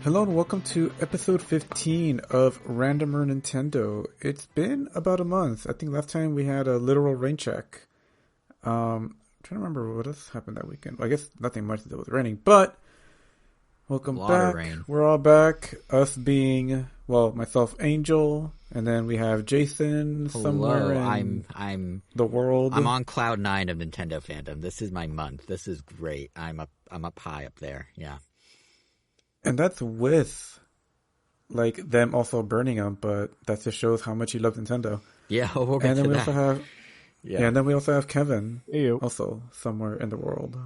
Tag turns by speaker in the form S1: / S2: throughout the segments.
S1: Hello and welcome to episode 15 of Randomer Nintendo. It's been about a month. I think last time we had a literal rain check. I'm trying to remember what else happened that weekend. I guess nothing much to do with raining, but welcome back. We're all back. Us being, well, myself, Angel, and then we have Jason somewhere in the world.
S2: I'm on cloud 9 of Nintendo fandom. This is my month. This is great. I'm up high up there. Yeah.
S1: And that's with, like, them also burning them, but that just shows how much he loves Nintendo.
S2: Yeah, we'll get
S1: and then
S2: to
S1: we
S2: that.
S1: Also have, and then we also have Kevin,
S3: Ew.
S1: also somewhere in the world.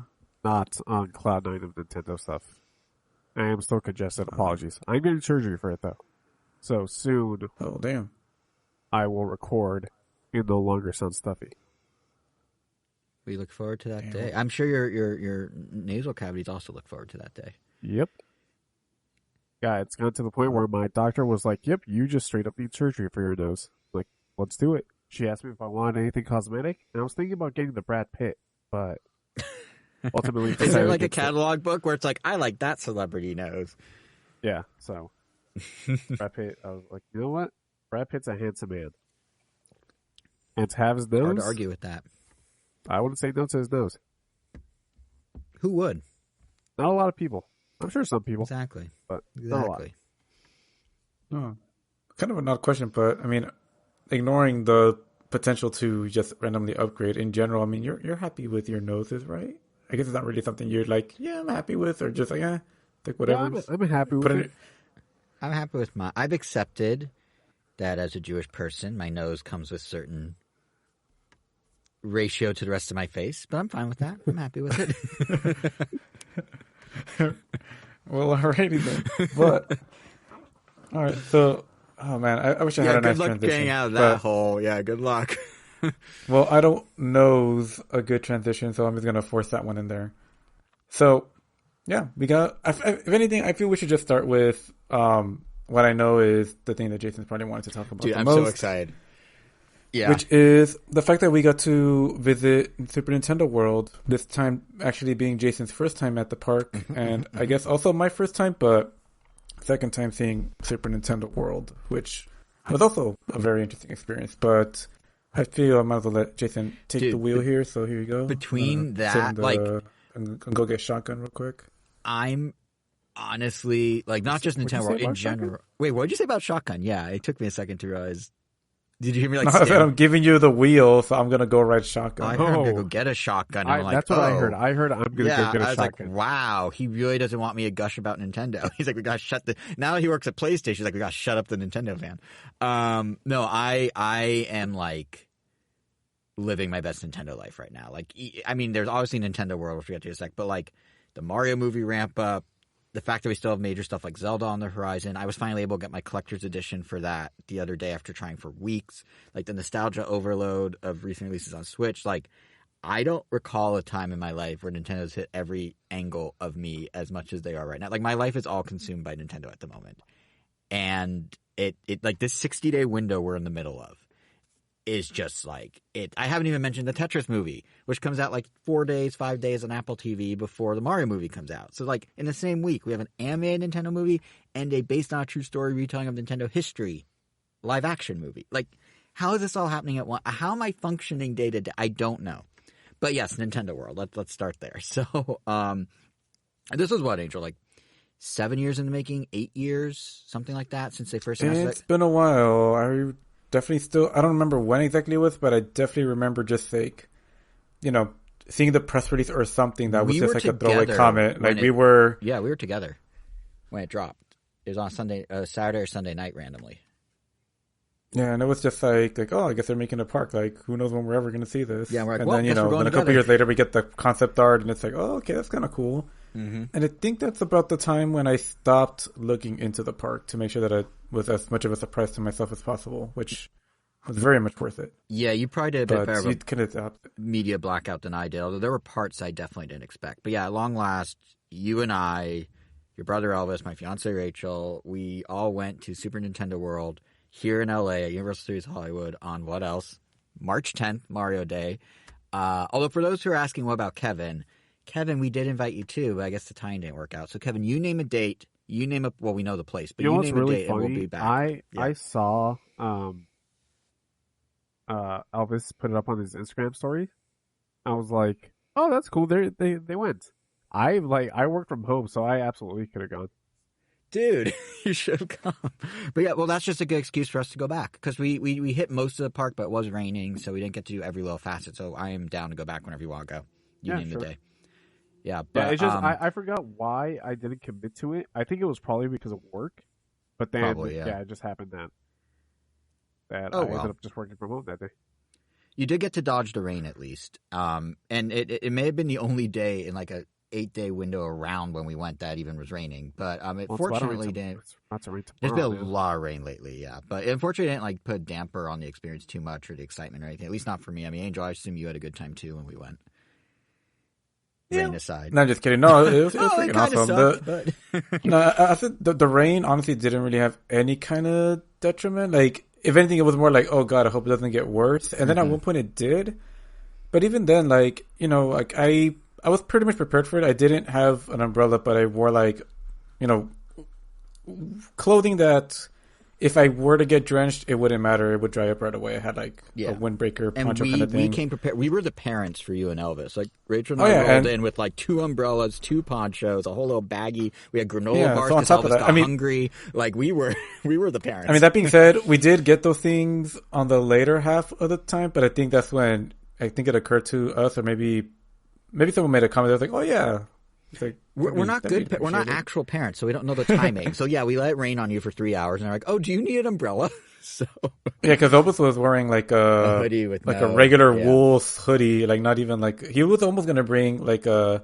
S3: Not on Cloud 9 of Nintendo stuff. I am still congested. Apologies. I'm getting surgery for it, though. So soon,
S1: Oh, damn.
S3: I will record and no longer sound stuffy.
S2: We look forward to that day. I'm sure your nasal cavities also look forward to that day.
S3: Yep. Yeah, it's gotten to the point where my doctor was like, yep, you just straight up need surgery for your nose. Like, let's do it. She asked me if I wanted anything cosmetic, and I was thinking about getting the Brad Pitt, but ultimately...
S2: Is there like a catalog book where it's like, I like that celebrity nose?
S3: Yeah, so Brad Pitt, I was like, you know what? Brad Pitt's a handsome man. And to have his nose...
S2: Hard to argue with that.
S3: I wouldn't say no to his nose.
S2: Who would?
S3: Not a lot of people. I'm sure some people.
S2: Exactly.
S3: But not a lot.
S1: Oh, kind of an odd question, but, I mean, ignoring the potential to just randomly upgrade in general, I mean, you're happy with your noses, right? I guess it's not really something you're like, yeah, I'm happy with, or just like, like whatever.
S3: Yeah, I'm happy with it.
S2: I'm happy with my... I've accepted that as a Jewish person, my nose comes with certain ratio to the rest of my face, but I'm fine with that. I'm happy with it.
S1: Well, alrighty then. But, alright, so, oh man, I wish I had a nice transition.
S2: Good luck getting out of that hole. Yeah, good luck.
S1: Well, I don't know a good transition, so I'm just going to force that one in there. So, yeah, we got, if anything, I feel we should just start with what I know is the thing that Jason's probably wanted to talk about.
S2: Dude,
S1: the
S2: I'm
S1: most,
S2: so excited. Yeah.
S1: Which is the fact that we got to visit Super Nintendo World, this time actually being Jason's first time at the park, and I guess also my first time, but second time seeing Super Nintendo World, which was also a very interesting experience. But I feel I might as well let Jason take the wheel here, so here you go.
S2: Between that, like...
S1: And go get shotgun real quick.
S2: I'm honestly, like, not just Nintendo World, in general. Shotgun? Wait, what did you say about shotgun? Yeah, it took me a second to realize... Did you hear me like?
S1: No, I said I'm giving you the wheel, so I'm gonna go ride shotgun.
S2: I heard I'm gonna go get a shotgun. And
S3: that's what I heard. I heard I'm gonna go get a shotgun.
S2: I was like, wow, he really doesn't want me to gush about Nintendo. He's like, we gotta shut the. Now he works at PlayStation. He's like, we gotta shut up the Nintendo fan. No, I am like living my best Nintendo life right now. Like, I mean, there's obviously Nintendo World, which we got to in a sec, but like the Mario movie ramp up. The fact that we still have major stuff like Zelda on the horizon. I was finally able to get my collector's edition for that the other day after trying for weeks. Like the nostalgia overload of recent releases on Switch. Like, I don't recall a time in my life where Nintendo's hit every angle of me as much as they are right now. Like, my life is all consumed by Nintendo at the moment. And it like this 60-day window we're in the middle of is just like it. I haven't even mentioned the Tetris movie, which comes out like 5 days on Apple TV before the Mario movie comes out. So like in the same week, we have an animated Nintendo movie and a based on a true story retelling of Nintendo history live action movie. Like, how is this all happening at once? How am I functioning day to day? I don't know. But yes, Nintendo World. Let's start there. So this was what, Angel, like 7 years in the making, 8 years, something like that since they first announced it.
S1: It's been a while. I definitely still, I don't remember when exactly it was, but I definitely remember just like, you know, seeing the press release or something that was just like a throwaway comment. Like we were
S2: together when it dropped. It was on Saturday or Sunday night randomly.
S1: Yeah, and it was just like, oh, I guess they're making a park. Like, who knows when we're ever going to see this?
S2: Yeah, we're like,
S1: and
S2: well,
S1: then, then a couple years later, we get the concept art, and it's like, oh, okay, that's kind of cool. Mm-hmm. And I think that's about the time when I stopped looking into the park to make sure that it was as much of a surprise to myself as possible, which was very much worth it.
S2: Yeah, you probably did a bit better of
S1: a
S2: media blackout than I did, although there were parts I definitely didn't expect. But yeah, at long last, you and I, your brother Elvis, my fiancée Rachel, we all went to Super Nintendo World here in LA at Universal Studios Hollywood on what else? March 10th, Mario Day. Although for those who are asking, what about Kevin? Kevin, we did invite you too, but I guess the timing didn't work out. So Kevin, you name a date You name a we know the place, but
S3: You know
S2: you
S3: what's
S2: name a
S3: really
S2: date and we'll be
S3: funny?
S2: back.
S3: I saw Elvis put it up on his Instagram story. I was like, oh, that's cool. They went. I worked from home, so I absolutely could have gone.
S2: Dude, you should have come. But yeah, well, that's just a good excuse for us to go back because we hit most of the park, but it was raining, so we didn't get to do every little facet. So I am down to go back whenever you want to go. You
S3: Yeah,
S2: name
S3: sure.
S2: the day. Yeah,
S3: Yeah,
S2: but
S3: it's just I forgot why I didn't commit to it. I think it was probably because of work, but then
S2: probably
S3: yeah, it just happened that
S2: Oh
S3: I ended
S2: well.
S3: up just working from home that day.
S2: You did get to dodge the rain at least. And it may have been the only day in like a 8-day window around when we went that even was raining. But it fortunately didn't.
S3: It's about to rain
S2: There's been
S3: tomorrow,
S2: a lot of rain lately, yeah. But unfortunately, it didn't like put a damper on the experience too much or the excitement or anything. At least not for me. I mean, Angel, I assume you had a good time too when we went.
S1: Yeah.
S2: Rain aside.
S1: No, just kidding. No, it was
S2: Oh,
S1: freaking
S2: it kind of
S1: awesome.
S2: sucked, but
S1: No, I think the rain honestly didn't really have any kind of detriment. Like, if anything, it was more like, oh god, I hope it doesn't get worse. And then at one point it did. But even then, like, you know, like I was pretty much prepared for it. I didn't have an umbrella, but I wore like, you know, clothing that if I were to get drenched, it wouldn't matter. It would dry up right away. I had like a windbreaker
S2: and
S1: poncho kind of thing.
S2: we came prepared. We were the parents for you and Elvis. Like Rachel and
S1: Oh,
S2: I
S1: yeah,
S2: rolled
S1: and-
S2: in with like 2 umbrellas, 2 ponchos, a whole little baggie. We had granola
S1: Yeah,
S2: bars
S1: so on
S2: because
S1: top
S2: Elvis
S1: of that,
S2: got
S1: I mean-
S2: hungry. Like we were the parents.
S1: I mean, that being said, we did get those things on the later half of the time, but I think that's when I think it occurred to us, or maybe someone made a comment. They was like, "Oh yeah." It's like,
S2: We're not good. We're not
S1: appreciate it.
S2: actual parents, so we don't know the timing. So yeah, we let it rain on you for 3 hours, and they're like, "Oh, do you need an umbrella?" So
S1: Yeah, because Obus was wearing like
S2: a hoodie with
S1: like
S2: no-
S1: a regular
S2: yeah.
S1: wool hoodie, like not even like he was almost gonna bring like a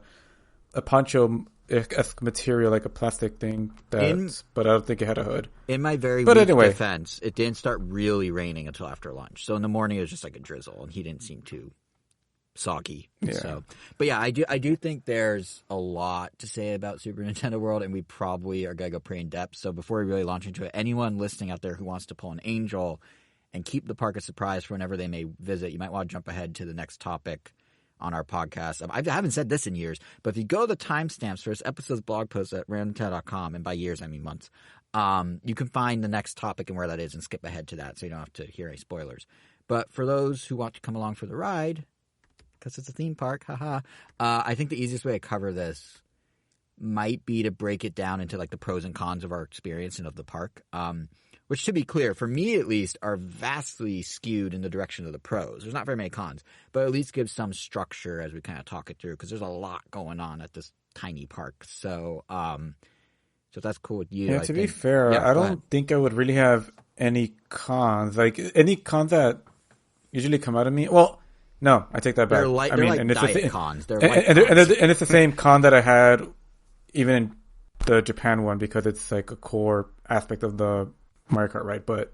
S1: poncho esque material, like a plastic thing. But I don't think it had a hood.
S2: In my very
S1: But
S2: weak
S1: anyway.
S2: defense, it didn't start really raining until after lunch. So in the morning, it was just like a drizzle, and he didn't seem too soggy.
S1: Yeah.
S2: So, but yeah, I do think there's a lot to say about Super Nintendo World, and we probably are gonna go pretty in depth. So before we really launch into it, anyone listening out there who wants to pull an Angel and keep the park a surprise for whenever they may visit, you might want to jump ahead to the next topic on our podcast. I haven't said this in years, but if you go to the timestamps for this episode's blog post at randomtown.com, and by years I mean months, you can find the next topic and where that is and skip ahead to that so you don't have to hear any spoilers. But for those who want to come along for the ride, because it's a theme park, haha, I think the easiest way to cover this might be to break it down into like the pros and cons of our experience and of the park. Which, to be clear, for me at least, are vastly skewed in the direction of the pros. There's not very many cons, but at least gives some structure as we kind of talk it through, because there's a lot going on at this tiny park. So, so if that's cool with you,
S1: Yeah,
S2: I
S1: to be
S2: think,
S1: fair,
S2: yeah,
S1: I
S2: go ahead.
S1: don't think I would really have any cons. Like any cons that usually come out of me. Well, no, I take that back.
S2: They're like,
S1: I
S2: they're
S1: mean,
S2: like
S1: and it's
S2: diet
S1: the,
S2: cons. They're
S1: and,
S2: like
S1: and,
S2: cons.
S1: and it's the same con that I had even in the Japan one, because it's like a core aspect of the Mario Kart ride. But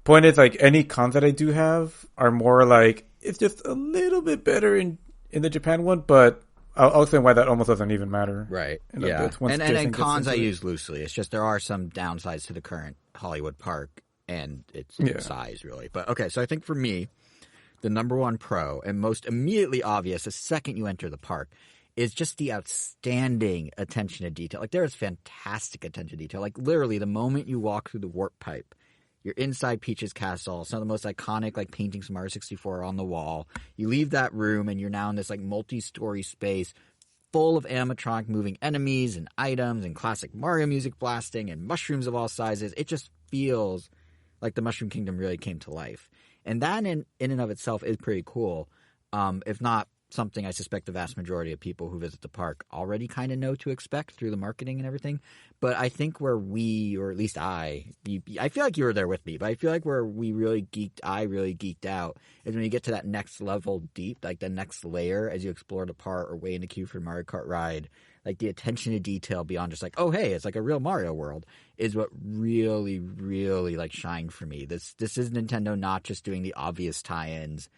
S1: point is, like, any cons that I do have are more like it's just a little bit better in the Japan one, but I'll explain why that almost doesn't even matter.
S2: Right.
S1: in a
S2: Yeah.
S1: bit once
S2: And
S1: Jason gets
S2: cons I
S1: into it.
S2: use loosely. It's just there are some downsides to the current Hollywood park and its size, really. But okay, so I think for me, the number one pro and most immediately obvious the second you enter the park is just the outstanding attention to detail. Like, there is fantastic attention to detail. Like, literally, the moment you walk through the warp pipe, you're inside Peach's castle. Some of the most iconic, like, paintings from Mario 64 are on the wall. You leave that room, and you're now in this, like, multi-story space full of animatronic moving enemies and items and classic Mario music blasting and mushrooms of all sizes. It just feels like the Mushroom Kingdom really came to life. And that in and of itself is pretty cool, if not something I suspect the vast majority of people who visit the park already kind of know to expect through the marketing and everything. But I think where we, or at least I feel like you were there with me, but I feel like where I really geeked out is when you get to that next level deep, like the next layer as you explore the park or wait in the queue for the Mario Kart ride. Like, the attention to detail beyond just like, oh, hey, it's like a real Mario world is what really, really like shined for me. This is Nintendo not just doing the obvious tie-ins,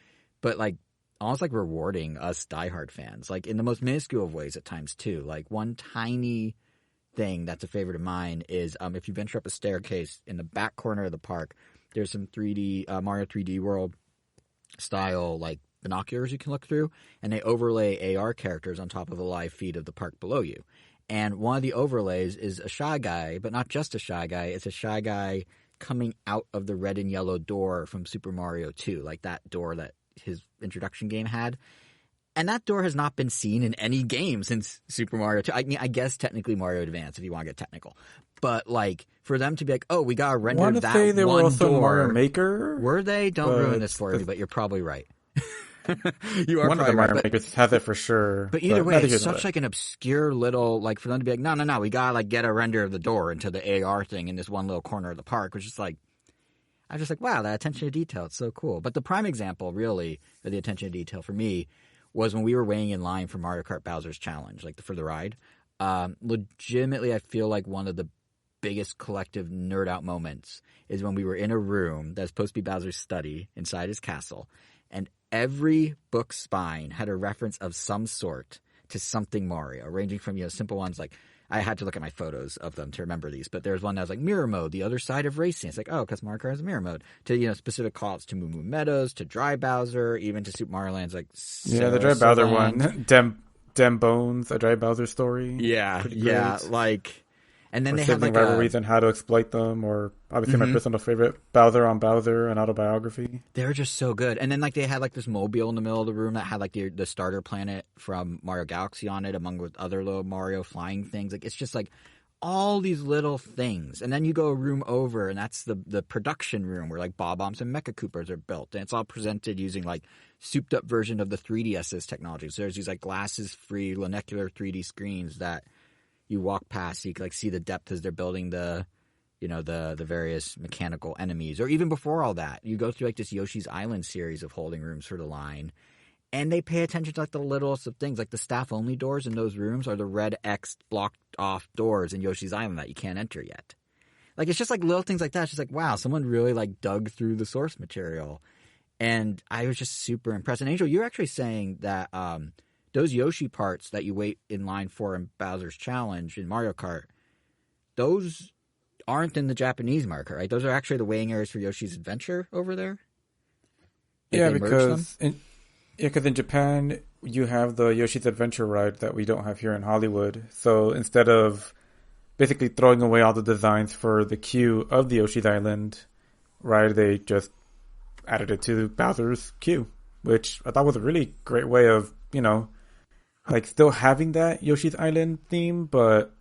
S2: but like almost like rewarding us diehard fans, like in the most minuscule of ways at times too. Like, one tiny thing that's a favorite of mine is if you venture up a staircase in the back corner of the park, there's some 3D Mario 3D World style like binoculars you can look through, and they overlay AR characters on top of a live feed of the park below you. And one of the overlays is a Shy Guy, but not just a Shy Guy. It's a Shy Guy coming out of the red and yellow door from Super Mario 2, like that door that his introduction game had. And that door has not been seen in any game since Super Mario 2. I mean, I guess technically Mario Advance, if you want to get technical. But, like, for them to be like, oh, we got to render that one door. I want to say they were also
S1: Mario Maker.
S2: Were they? Don't ruin this for me, but you're probably right. You are
S1: one of the Mario Makers has it for sure.
S2: But either way, it's such like an obscure little, like, for them to be like, no, we got to, like, get a render of the door into the AR thing in this one little corner of the park, which is like, I was just like, wow, that attention to detail, it's so cool. But the prime example, really, of the attention to detail for me was when we were waiting in line for Mario Kart Bowser's Challenge, like for the ride. Legitimately, I feel like one of the biggest collective nerd out moments is when we were in a room that's supposed to be Bowser's study inside his castle, and every book spine had a reference of some sort to something Mario, ranging from, simple ones like, I had to look at my photos of them to remember these, but there's one that was like mirror mode, the other side of racing. It's like, oh, because Mario Kart has a mirror mode. To, specific calls to Moo Moo Meadows, to Dry Bowser, even to Super Mario Land's like
S1: the Dry Bowser one. Dem Bones, a Dry Bowser story.
S2: Yeah, like... And then
S1: or
S2: they had like
S1: rivalries and how to exploit them, or obviously my personal favorite, Bowser on Bowser, an autobiography.
S2: They're just so good. And then like they had like this mobile in the middle of the room that had like the starter planet from Mario Galaxy on it, among with other little Mario flying things. Like it's just like all these little things. And then you go a room over, and that's the production room where like Bob-Ombs and Mecha Coopers are built, and it's all presented using like souped up version of the 3DS's technology. So there's these like glasses free lenticular 3D screens that you walk past, so you can like see the depth as they're building the various mechanical enemies. Or even before all that, you go through like this Yoshi's Island series of holding rooms for the line, and they pay attention to like the littlest of things, like the staff only doors in those rooms are the red X blocked off doors in Yoshi's Island that you can't enter yet. Like it's just like little things like that. It's just like, wow, someone really like dug through the source material, and I was just super impressed. And Angel, you're actually saying that those Yoshi parts that you wait in line for in Bowser's Challenge in Mario Kart, those aren't in the Japanese market, right? Those are actually the waiting areas for Yoshi's Adventure over there?
S1: Because in Japan, you have the Yoshi's Adventure ride that we don't have here in Hollywood. So instead of basically throwing away all the designs for the queue of the Yoshi's Island ride, they just added it to Bowser's queue, which I thought was a really great way of, like still having that Yoshi's Island theme, but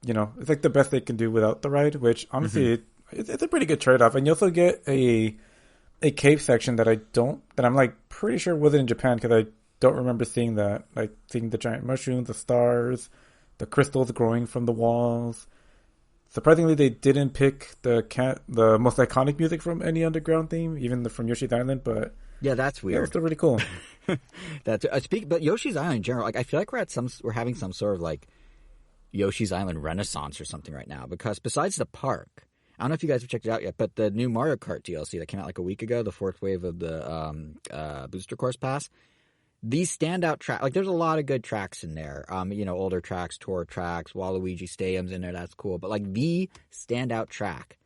S1: it's like the best they can do without the ride, which honestly it's a pretty good trade-off. And you also get a cave section that I'm like pretty sure wasn't in Japan, because I don't remember seeing that, like seeing the giant mushrooms, the stars, the crystals growing from the walls. Surprisingly, they didn't pick the most iconic music from any underground theme, even from Yoshi's Island, but
S2: yeah, that's weird.
S1: It was still really cool.
S2: But Yoshi's Island in general, like I feel like we're having some sort of like Yoshi's Island renaissance or something right now, because besides the park, I don't know if you guys have checked it out yet, but the new Mario Kart DLC that came out like a week ago, the fourth wave of the Booster Course Pass, these standout tracks, like there's a lot of good tracks in there. Older tracks, tour tracks, Waluigi Stadium's in there, that's cool. But like the standout track,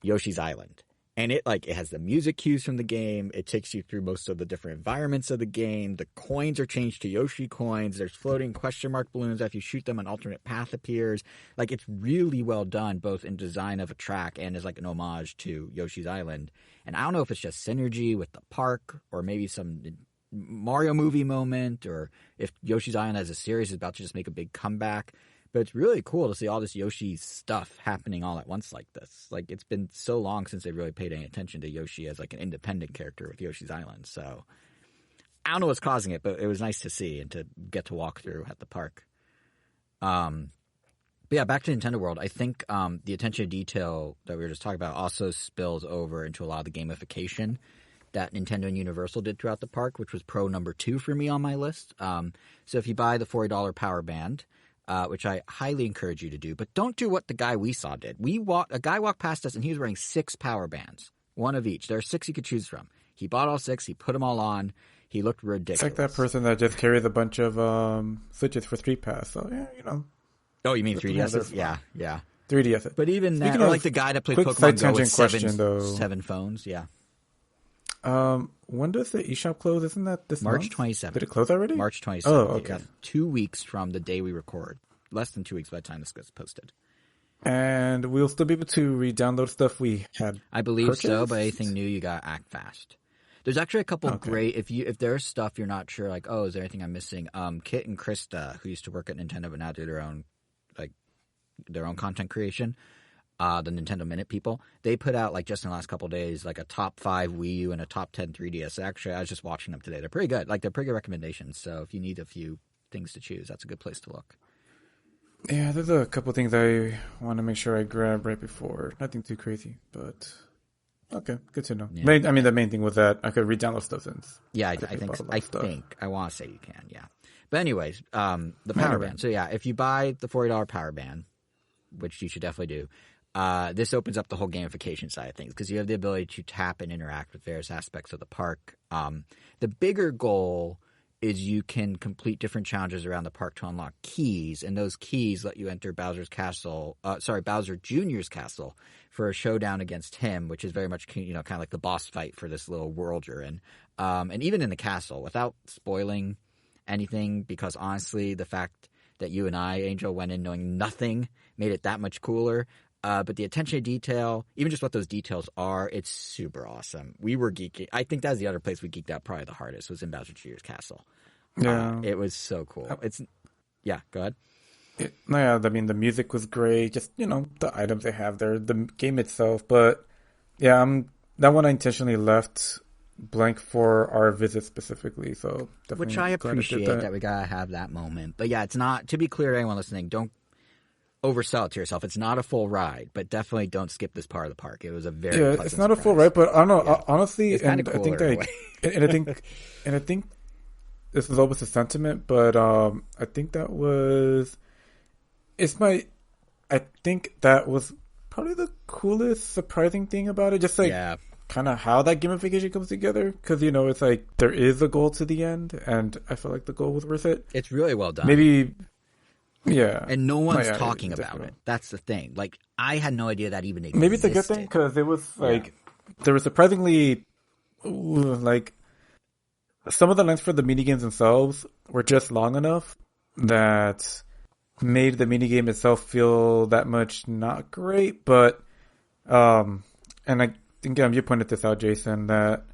S2: Yoshi's Island. And it has the music cues from the game. It takes you through most of the different environments of the game. The coins are changed to Yoshi coins. There's floating question mark balloons. If you shoot them, an alternate path appears. Like, it's really well done, both in design of a track and as like an homage to Yoshi's Island. And I don't know if it's just synergy with the park, or maybe some Mario movie moment, or if Yoshi's Island as a series is about to just make a big comeback. But it's really cool to see all this Yoshi stuff happening all at once like this. Like, it's been so long since they really paid any attention to Yoshi as like an independent character with Yoshi's Island. So I don't know what's causing it, but it was nice to see and to get to walk through at the park. But yeah, back to Nintendo World. I think the attention to detail that we were just talking about also spills over into a lot of the gamification that Nintendo and Universal did throughout the park, which was pro number 2 for me on my list. So if you buy the $40 Power Band, which I highly encourage you to do, but don't do what the guy we saw did. A guy walked past us and he was wearing 6 power bands, one of each. There are 6 you could choose from. He bought all 6. He put them all on. He looked ridiculous.
S1: It's like that person that just carries a bunch of switches for Street Pass. So yeah,
S2: Oh, you mean 3DSs? Yeah.
S1: 3DS.
S2: But even that, or like the guy that played Pokemon Go with 7 phones. Yeah.
S1: When does the eShop close? Isn't that this
S2: March
S1: month?
S2: 27th.
S1: Did it close already?
S2: March 27th.
S1: Oh, okay.
S2: Yeah, 2 weeks from the day we record. less than 2 weeks by the time this gets posted.
S1: And we'll still be able to re-download stuff we had
S2: I believe
S1: purchased?
S2: so, but anything new, you gotta act fast. There's actually a couple great if there's stuff you're not sure, like, oh, is there anything I'm missing? Kit and Krista, who used to work at Nintendo but now do their own content creation, the Nintendo Minute people, they put out, like, just in the last couple of days, like a top 5 Wii U and a top 10 3DS. Actually, I was just watching them today. They're pretty good. Like, they're pretty good recommendations. So if you need a few things to choose, that's a good place to look.
S1: Yeah, there's a couple things I want to make sure I grab right before. Nothing too crazy, but okay, good to know.
S2: Yeah.
S1: The main thing was that I could re-download stuff since.
S2: Yeah, I want to say you can, yeah. But anyways, the Power Band. So yeah, if you buy the $40 Power Band, which you should definitely do, this opens up the whole gamification side of things because you have the ability to tap and interact with various aspects of the park. The bigger goal is you can complete different challenges around the park to unlock keys, and those keys let you enter Bowser Jr.'s castle for a showdown against him, which is very much, kind of like the boss fight for this little world you're in. And even in the castle, without spoiling anything, because honestly, the fact that you and I, Angel, went in knowing nothing made it that much cooler. But the attention to detail, even just what those details are, it's super awesome. We were geeking. I think that's the other place we geeked out probably the hardest was in Bowser Jr.'s castle.
S1: Yeah.
S2: It was so cool. Go ahead.
S1: The music was great. Just, the items they have there, the game itself. But yeah, that one I intentionally left blank for our visit specifically. So definitely
S2: which I appreciate that we gotta have that moment. But yeah, it's not, to be clear to anyone listening, don't oversell it to yourself. It's not a full ride, but definitely don't skip this part of the park. It was a very
S1: it's not a full ride, but I don't know. Honestly,
S2: it's kind of cooler.
S1: I think this is always a sentiment, but I think that was probably the coolest surprising thing about it. Just kind of how that gamification comes together, because it's like there is a goal to the end, and I feel like the goal was worth it.
S2: It's really well done.
S1: Maybe. Yeah.
S2: And no one's talking about it. That's the thing. Like, I had no idea that even existed.
S1: Maybe it's a good thing, because it was there was surprisingly, like, some of the lengths for the minigames themselves were just long enough that made the minigame itself feel that much not great. But, and I think you pointed this out, Jason, that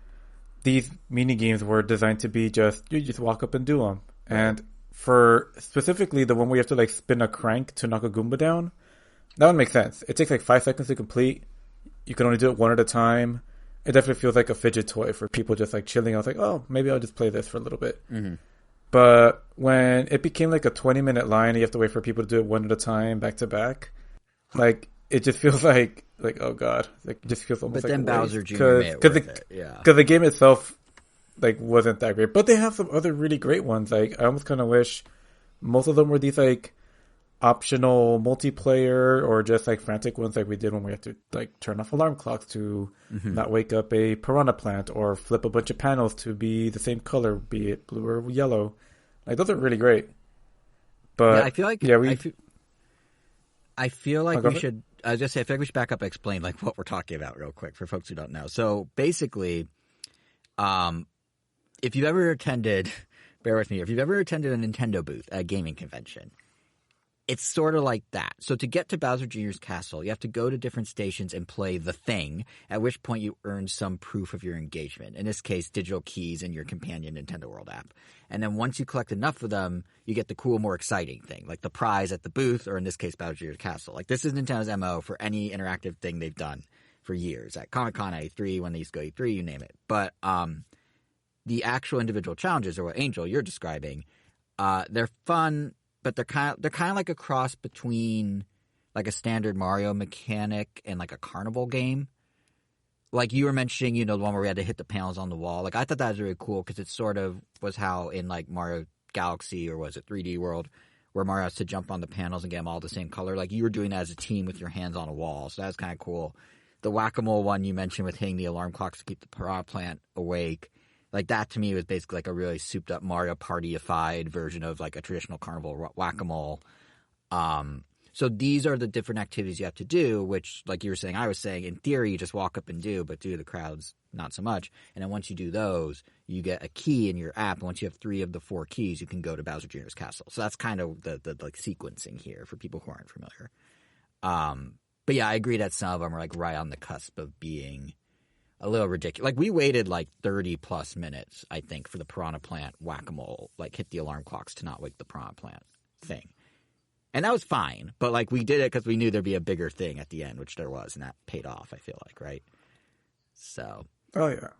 S1: these minigames were designed to be you just walk up and do them. And for specifically the one where you have to like spin a crank to knock a Goomba down, that one makes sense. It takes like 5 seconds to complete. You can only do it one at a time. It definitely feels like a fidget toy for people just like chilling. I was like, oh, maybe I'll just play this for a little bit. Mm-hmm. But when it became like a 20-minute line and you have to wait for people to do it one at a time, back to back, like it just feels like oh god, like it just feels almost. But
S2: like then Bowser Jr.
S1: because the game itself like wasn't that great. But they have some other really great ones. Like I almost kind of wish most of them were these like optional multiplayer or just like frantic ones like we did when we had to like turn off alarm clocks to not wake up a piranha plant or flip a bunch of panels to be the same color, be it blue or yellow. Like those are really great. But
S2: I feel like I feel like we should. I was just say I feel like we should back up and explain like what we're talking about real quick for folks who don't know. So basically, if you've ever attended, bear with me, if you've ever attended a Nintendo booth at a gaming convention, it's sort of like that. So to get to Bowser Jr.'s castle, you have to go to different stations and play the thing, at which point you earn some proof of your engagement. In this case, digital keys in your companion Nintendo World app. And then once you collect enough of them, you get the cool, more exciting thing, like the prize at the booth, or in this case, Bowser Jr.'s castle. Like this is Nintendo's MO for any interactive thing they've done for years. At Comic-Con, E3, when they used to go E3, you name it. But the actual individual challenges, or what Angel, you're describing, they're fun, but they're kind of like a cross between like a standard Mario mechanic and like a carnival game. Like you were mentioning, the one where we had to hit the panels on the wall. Like I thought that was really cool because it sort of was how in like Mario Galaxy, or was it 3D World, where Mario has to jump on the panels and get them all the same color. Like you were doing that as a team with your hands on a wall. So that was kind of cool. The whack-a-mole one you mentioned with hitting the alarm clocks to keep the piranha plant awake. Like, that to me was basically like a really souped-up Mario Party-ified version of, like, a traditional carnival whack-a-mole. So these are the different activities you have to do, which, like you were saying, I was saying, in theory, you just walk up and do, but due to the crowds, not so much. And then once you do those, you get a key in your app. And once you have 3 of the 4 keys, you can go to Bowser Jr.'s castle. So that's kind of the like sequencing here for people who aren't familiar. But yeah, I agree that some of them are like right on the cusp of being a little ridiculous. Like we waited like 30 plus minutes, I think, for the Piranha Plant whack-a-mole, like hit the alarm clocks to not wake the Piranha Plant thing. And that was fine, but like we did it because we knew there'd be a bigger thing at the end, which there was, and that paid off, I feel like, right? So.
S1: Oh, yeah.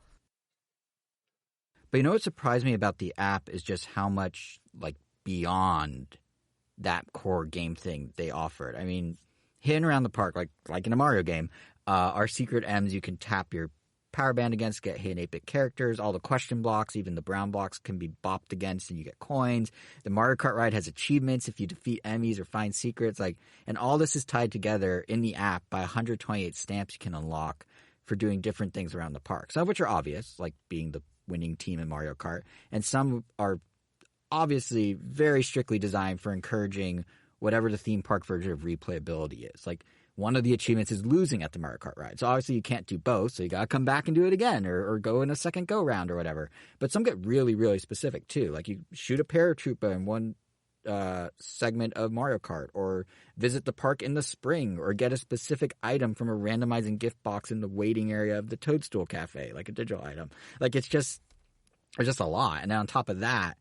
S2: But you know what surprised me about the app is just how much like beyond that core game thing they offered. I mean, hidden around the park, like in a Mario game, are secret M's you can tap your power band against, get hidden 8-bit characters. All the question blocks, even the brown blocks, can be bopped against and you get coins. The Mario Kart ride has achievements if you defeat enemies or find secrets. And all this is tied together in the app by 128 stamps you can unlock for doing different things around the park. Some of which are obvious, like being the winning team in Mario Kart, and some are obviously very strictly designed for encouraging whatever the theme park version of replayability is. Like, one of the achievements is losing at the Mario Kart ride. So obviously you can't do both, so you got to come back and do it again or go in a second go-round or whatever. But some get really, really specific, too. Like, you shoot a paratrooper in one segment of Mario Kart, or visit the park in the spring, or get a specific item from a randomizing gift box in the waiting area of the Toadstool Cafe, like a digital item. Like, it's just a lot. And then on top of that,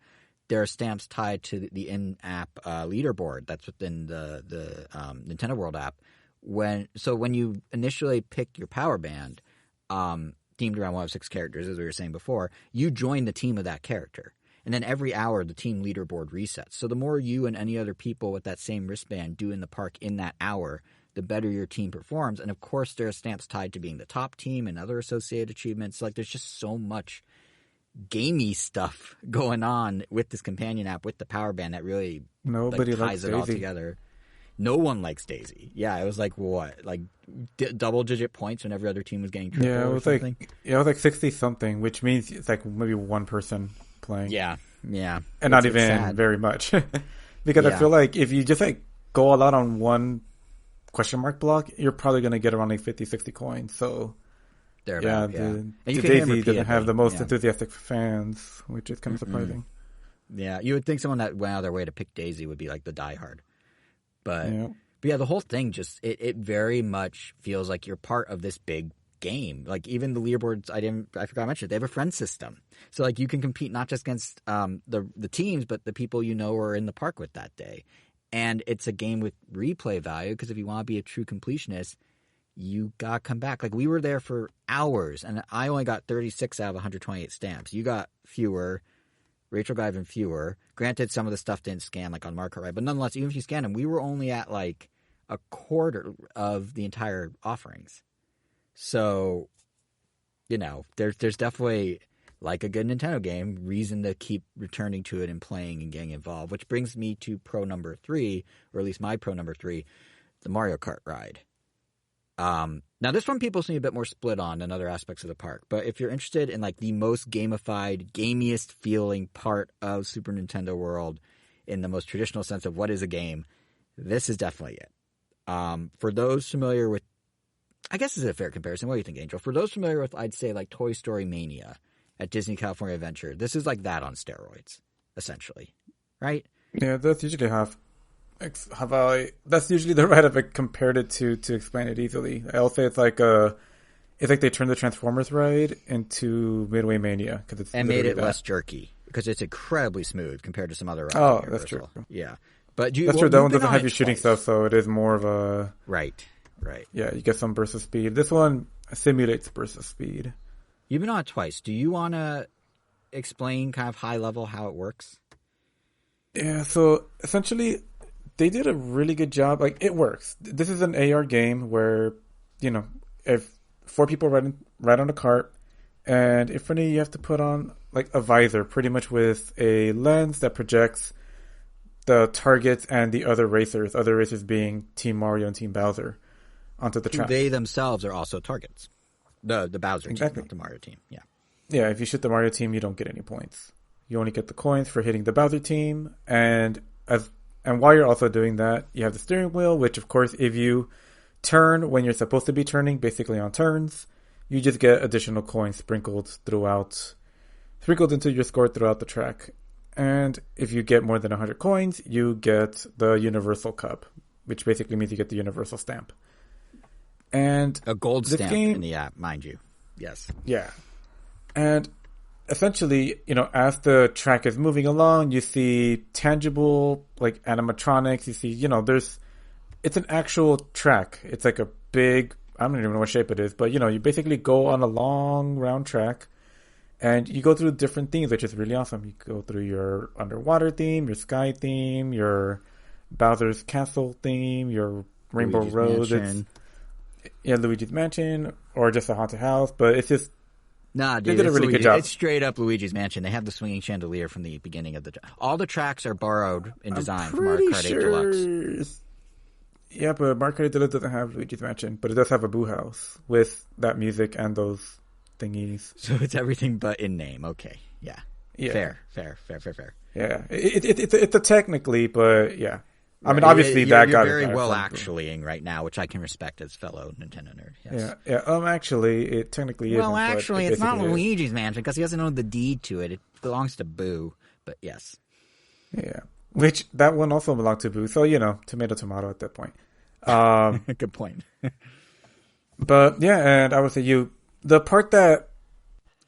S2: there are stamps tied to the in-app leaderboard that's within the Nintendo World app. When you initially pick your power band, themed around one of 6 characters, as we were saying before, you join the team of that character. And then every hour, the team leaderboard resets. So the more you and any other people with that same wristband do in the park in that hour, the better your team performs. And of course, there are stamps tied to being the top team and other associated achievements. Like, there's just so much gamey stuff going on with this companion app, with the power band, that really ties it all together. No one likes Daisy. Yeah, it was like what, like double-digit points when every other team was getting triple. It was something?
S1: It was like 60-something, which means it's like maybe one person playing.
S2: Yeah,
S1: and not even very much, because I feel like if you just like go all out on one question mark block, you're probably gonna get around like 50-60 coins. So the Daisy doesn't have the most enthusiastic fans, which is kind of surprising.
S2: Yeah, you would think someone that went out of their way to pick Daisy would be like the diehard. But yeah, the whole thing just it very much feels like you're part of this big game. Like, even the leaderboards, I forgot to mention, they have a friend system. So like, you can compete not just against the teams, but the people you know are in the park with that day. And it's a game with replay value, because if you want to be a true completionist, you gotta come back. Like, we were there for hours, and I only got 36 out of 128 stamps. You got fewer. Rachel got even fewer. Granted, some of the stuff didn't scan, like on Mario Kart, right? But nonetheless, even if you scan them, we were only at like a quarter of the entire offerings. So, there's definitely, like a good Nintendo game, reason to keep returning to it and playing and getting involved. Which brings me to pro number 3, or at least my pro number 3, the Mario Kart ride. Now, this one people seem a bit more split on than other aspects of the park. But if you're interested in like the most gamified, gamiest feeling part of Super Nintendo World, in the most traditional sense of what is a game, this is definitely it. For those familiar with, I guess this is a fair comparison. What do you think, Angel? For those familiar with, I'd say, like Toy Story Mania at Disney California Adventure, this is like that on steroids, essentially, right?
S1: Yeah, that's usually that's usually the right I've compared it to explain it easily. I'll say it's like they turned the Transformers ride into Midway Mania,
S2: and made it less jerky, because it's incredibly smooth compared to some other rides.
S1: Oh, that's true.
S2: Yeah, but
S1: that's true. That one doesn't have you shooting stuff, so it is more of a
S2: right.
S1: Yeah, you get some burst of speed. This one simulates burst of speed.
S2: You've been on it twice. Do you want to explain kind of high level how it works?
S1: Yeah, so essentially, they did a really good job. Like, it works. This is an AR game where, if 4 people ride on a cart, and in front of you have to put on like a visor, pretty much with a lens that projects the targets and the other racers being Team Mario and Team Bowser, onto the track.
S2: They themselves are also targets. The Bowser team, not the Mario team. Yeah.
S1: Yeah, if you shoot the Mario team, you don't get any points. You only get the coins for hitting the Bowser team, and as And while you're also doing that, you have the steering wheel, which of course, if you turn when you're supposed to be turning, basically on turns, you just get additional coins sprinkled into your score throughout the track. And if you get more than 100 coins, you get the Universal Cup, which basically means you get the Universal Stamp. And
S2: a gold stamp
S1: game,
S2: in the app, mind you. Yes.
S1: Yeah. And essentially, as the track is moving along, you see tangible, like, animatronics. You see, it's an actual track. It's like a big, I don't even know what shape it is, but, you basically go on a long round track and you go through different themes, which is really awesome. You go through your underwater theme, your sky theme, your Bowser's Castle theme, your Rainbow Road. Luigi's Mansion, or just a haunted house, but it's just,
S2: nah, dude,
S1: they did a really good job.
S2: It's straight up Luigi's Mansion. They have the swinging chandelier from the beginning of all the tracks are borrowed in design from Mario Kart 8 Deluxe.
S1: Yeah, but Mario Kart 8 Deluxe doesn't have Luigi's Mansion, but it does have a Boo House with that music and those thingies.
S2: So it's everything but in name. Okay, yeah. Fair.
S1: Yeah, it's a technically, but yeah. I mean, obviously
S2: you're
S1: got
S2: very well actuallying right now, which I can respect as fellow Nintendo nerd. Yes.
S1: Yeah. Actually, it technically isn't.
S2: Well, actually, it's not
S1: is.
S2: Luigi's Mansion because he doesn't own the deed to it. It belongs to Boo. But yes.
S1: Yeah, which that one also belonged to Boo. So tomato at that point.
S2: Good point.
S1: But yeah, and I would say the part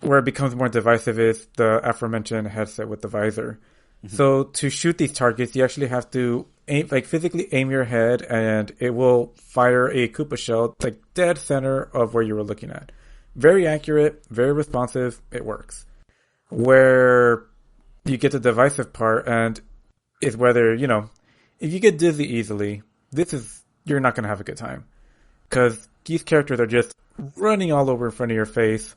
S1: where it becomes more divisive is the aforementioned headset with the visor. Mm-hmm. So to shoot these targets, you actually have to physically aim your head, and it will fire a Koopa shell dead center of where you were looking at. Very accurate, very responsive. It works. Where you get the divisive part, and is whether if you get dizzy easily, you're not going to have a good time, because these characters are just running all over in front of your face,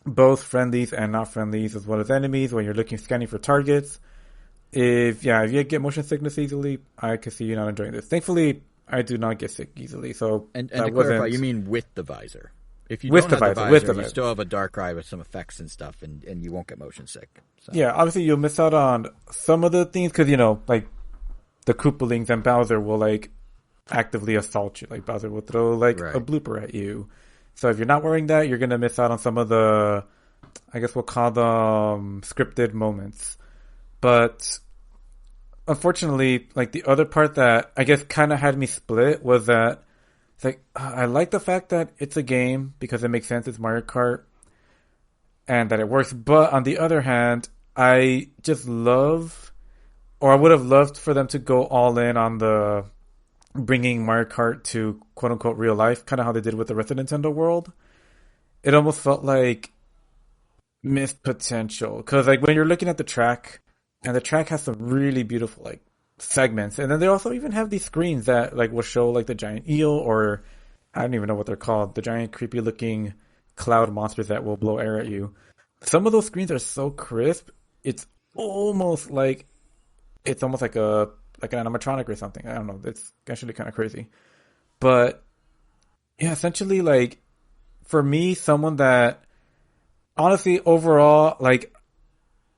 S1: both friendlies and not friendlies, as well as enemies when you're scanning for targets. If you get motion sickness easily, I can see you not enjoying this. Thankfully, I do not get sick easily. So
S2: and to clarify, you mean with the visor? If you don't have the visor, you still have a dark ride with some effects and stuff, and you won't get motion sick. So.
S1: Yeah, obviously you'll miss out on some of the things because the Koopalings and Bowser will actively assault you. Like Bowser will throw a blooper at you. So if you're not wearing that, you're gonna miss out on some of the, I guess we'll call them scripted moments. But unfortunately, the other part that I guess kind of had me split was that it's I like the fact that it's a game because it makes sense. It's Mario Kart and that it works. But on the other hand, I just I would have loved for them to go all in on the bringing Mario Kart to quote unquote real life, kind of how they did with the rest of Nintendo World. It almost felt like missed potential because when you're looking at the track, and the track has some really beautiful segments, and then they also even have these screens that will show the giant eel, or I don't even know what they're called, the giant creepy looking cloud monsters that will blow air at you. Some of those screens are so crisp, it's almost like an animatronic or something. I don't know. It's actually kind of crazy, but yeah, essentially for me, someone that honestly overall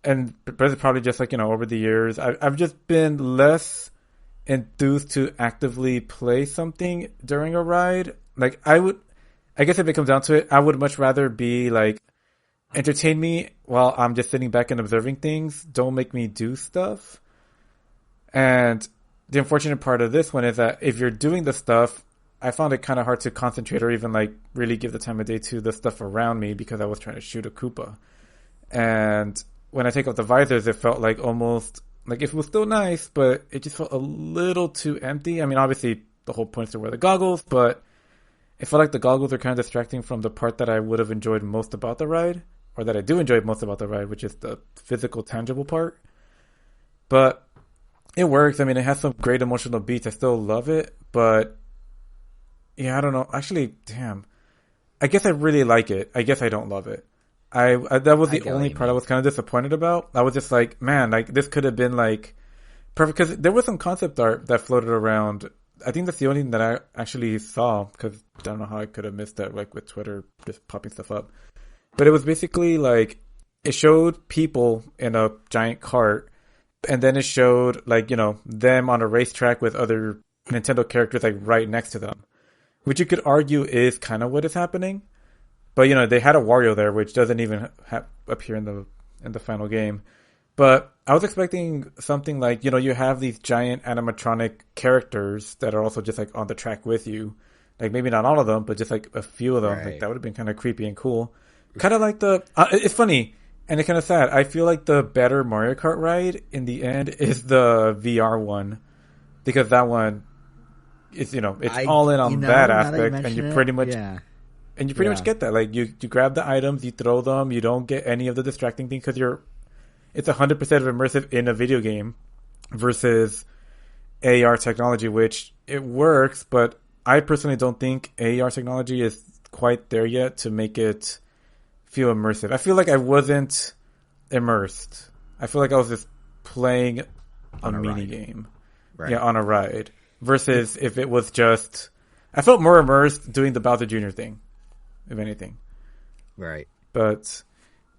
S1: and probably just over the years, I've just been less enthused to actively play something during a ride. I guess if it comes down to it, I would much rather be entertain me while I'm just sitting back and observing things. Don't make me do stuff. And the unfortunate part of this one is that if you're doing the stuff, I found it kind of hard to concentrate or even really give the time of day to the stuff around me because I was trying to shoot a Koopa. And when I take off the visors, it felt almost it was still nice, but it just felt a little too empty. I mean, obviously the whole point is to wear the goggles, but it felt like the goggles are kind of distracting from the part that I would have enjoyed most about the ride, or that I do enjoy most about the ride, which is the physical, tangible part. But it works. I mean, it has some great emotional beats. I still love it, but yeah, I don't know. Actually, damn. I guess I really like it. I guess I don't love it. I that was the only part I was kind of disappointed about. I was just man, this could have been perfect, because there was some concept art that floated around. I think that's the only thing that I actually saw, because I don't know how I could have missed that, with Twitter just popping stuff up. But it was basically it showed people in a giant cart, and then it showed like, them on a racetrack with other Nintendo characters like right next to them, which you could argue is kind of what is happening. But they had a Wario there, which doesn't even appear in the final game. But I was expecting something like, you have these giant animatronic characters that are also just like on the track with you. Like maybe not all of them, but just like a few of them.
S2: Right.
S1: Like that would have been kind of creepy and cool. Kind of like it's funny and it's kind of sad. I feel like the better Mario Kart ride in the end is the VR one, because that one is, it's all in on that aspect, and you pretty much.
S2: Yeah.
S1: And you pretty much get that. Like, you grab the items, you throw them, you don't get any of the distracting things because it's 100% immersive in a video game versus AR technology, which it works, but I personally don't think AR technology is quite there yet to make it feel immersive. I feel like I wasn't immersed. I feel like I was just playing a mini game.
S2: Right.
S1: Yeah, on a ride. Versus if it was just... I felt more immersed doing the Bowser Jr. thing, if anything.
S2: Right.
S1: But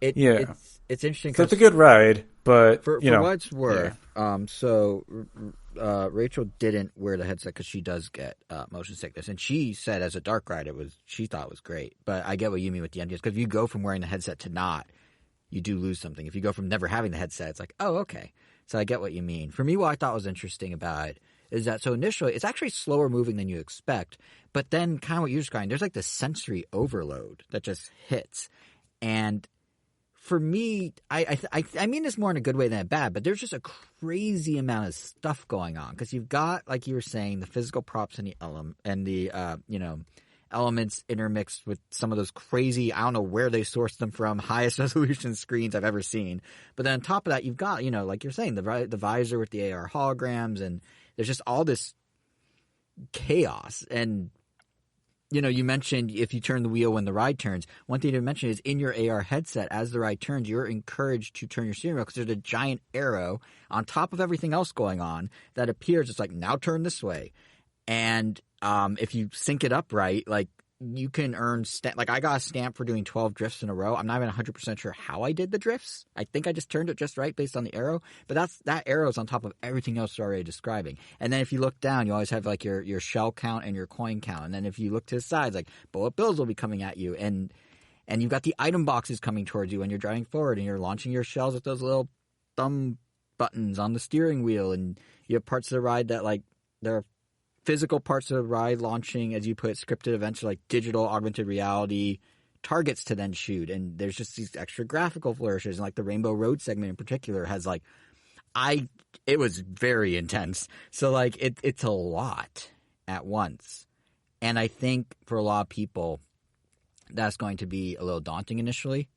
S2: it's interesting.
S1: So it's a good ride, but
S2: for what it's worth, so Rachel didn't wear the headset because she does get motion sickness, and she said as a dark ride she thought it was great. But I get what you mean with the MDS, because if you go from wearing the headset to not, you do lose something. If you go from never having the headset, it's like, oh, okay. So I get what you mean. For me, what I thought was interesting about it is that, so initially, it's actually slower moving than you expect, but then kind of what you're describing, there's like this sensory overload that just hits. And for me, I mean this more in a good way than a bad, but there's just a crazy amount of stuff going on, because you've got, like you were saying, the physical props and the elements intermixed with some of those crazy, I don't know where they sourced them from, highest resolution screens I've ever seen. But then on top of that, you've got, like you're saying, the visor with the AR holograms, and there's just all this chaos. And, you mentioned if you turn the wheel when the ride turns. One thing to mention is in your AR headset, as the ride turns, you're encouraged to turn your steering wheel, because there's a giant arrow on top of everything else going on that appears. It's like, now turn this way. And if you sync it up right, like, you can earn like, I got a stamp for doing 12 drifts in a row. I'm not even 100% sure how I did the drifts. I think I just turned it just right based on the arrow. But that arrow is on top of everything else you're already describing. And then if you look down, you always have like your shell count and your coin count. And then if you look to the sides, like, bullet bills will be coming at you. And you've got the item boxes coming towards you when you're driving forward, and you're launching your shells with those little thumb buttons on the steering wheel. And you have parts of the ride that, like, they're physical parts of the ride launching, as you put it, scripted events, like digital augmented reality targets to then shoot. And there's just these extra graphical flourishes, and like the Rainbow Road segment in particular has like, it was very intense. So like it's a lot at once. And I think for a lot of people, that's going to be a little daunting initially.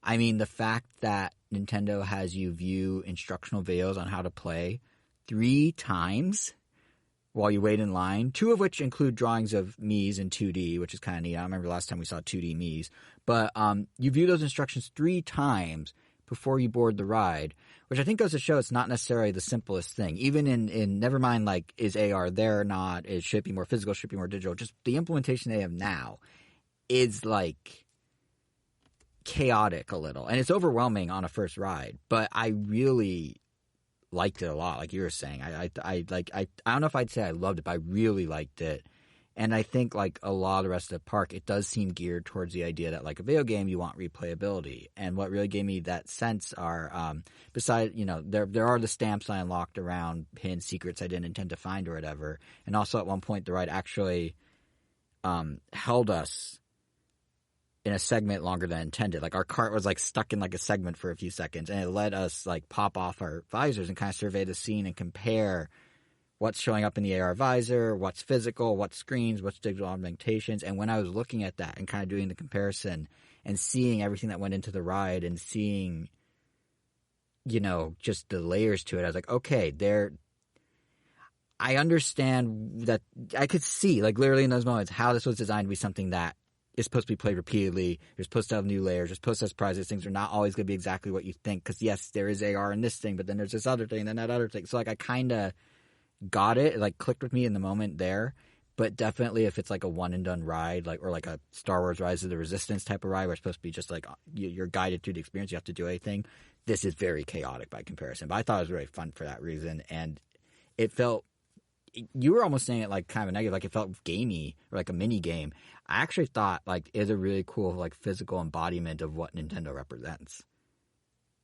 S2: I mean, the fact that Nintendo has you view instructional videos on how to play 3 times while you wait in line, 2 of which include drawings of Miis in 2D, which is kind of neat. I remember last time we saw 2D Miis. But you view those instructions 3 times before you board the ride, which I think goes to show it's not necessarily the simplest thing. Even in never mind, like, is AR there or not, should it be more physical, should it be more digital, just the implementation they have now is, like, chaotic a little. And it's overwhelming on a first ride. But I really liked it a lot, like you were saying. I don't know if I'd say I loved it, but I really liked it. And I think, like a lot of the rest of the park, it does seem geared towards the idea that, like a video game, you want replayability. And what really gave me that sense are, besides, there are the stamps I unlocked around hidden secrets I didn't intend to find or whatever. And also at one point, the ride actually held us in a segment longer than intended. Like, our cart was like stuck in like a segment for a few seconds, and it let us like pop off our visors and kind of survey the scene and compare what's showing up in the AR visor, what's physical, what's screens, what's digital augmentations. And when I was looking at that and kind of doing the comparison and seeing everything that went into the ride and seeing, just the layers to it, I was like, okay, I understand that. I could see, like, literally in those moments, how this was designed to be something that is supposed to be played repeatedly. You're supposed to have new layers. You're supposed to have surprises. Things are not always going to be exactly what you think. Because, yes, there is AR in this thing, but then there's this other thing, then that other thing. So, like, I kind of got it. It, like, clicked with me in the moment there. But definitely if it's like a one and done ride, like or like a Star Wars Rise of the Resistance type of ride where it's supposed to be just like you're guided through the experience, you have to do anything. This is very chaotic by comparison. But I thought it was really fun for that reason. And it felt, you were almost saying it like kind of negative, like it felt gamey or like a mini game. I actually thought like it was a really cool like physical embodiment of what Nintendo represents.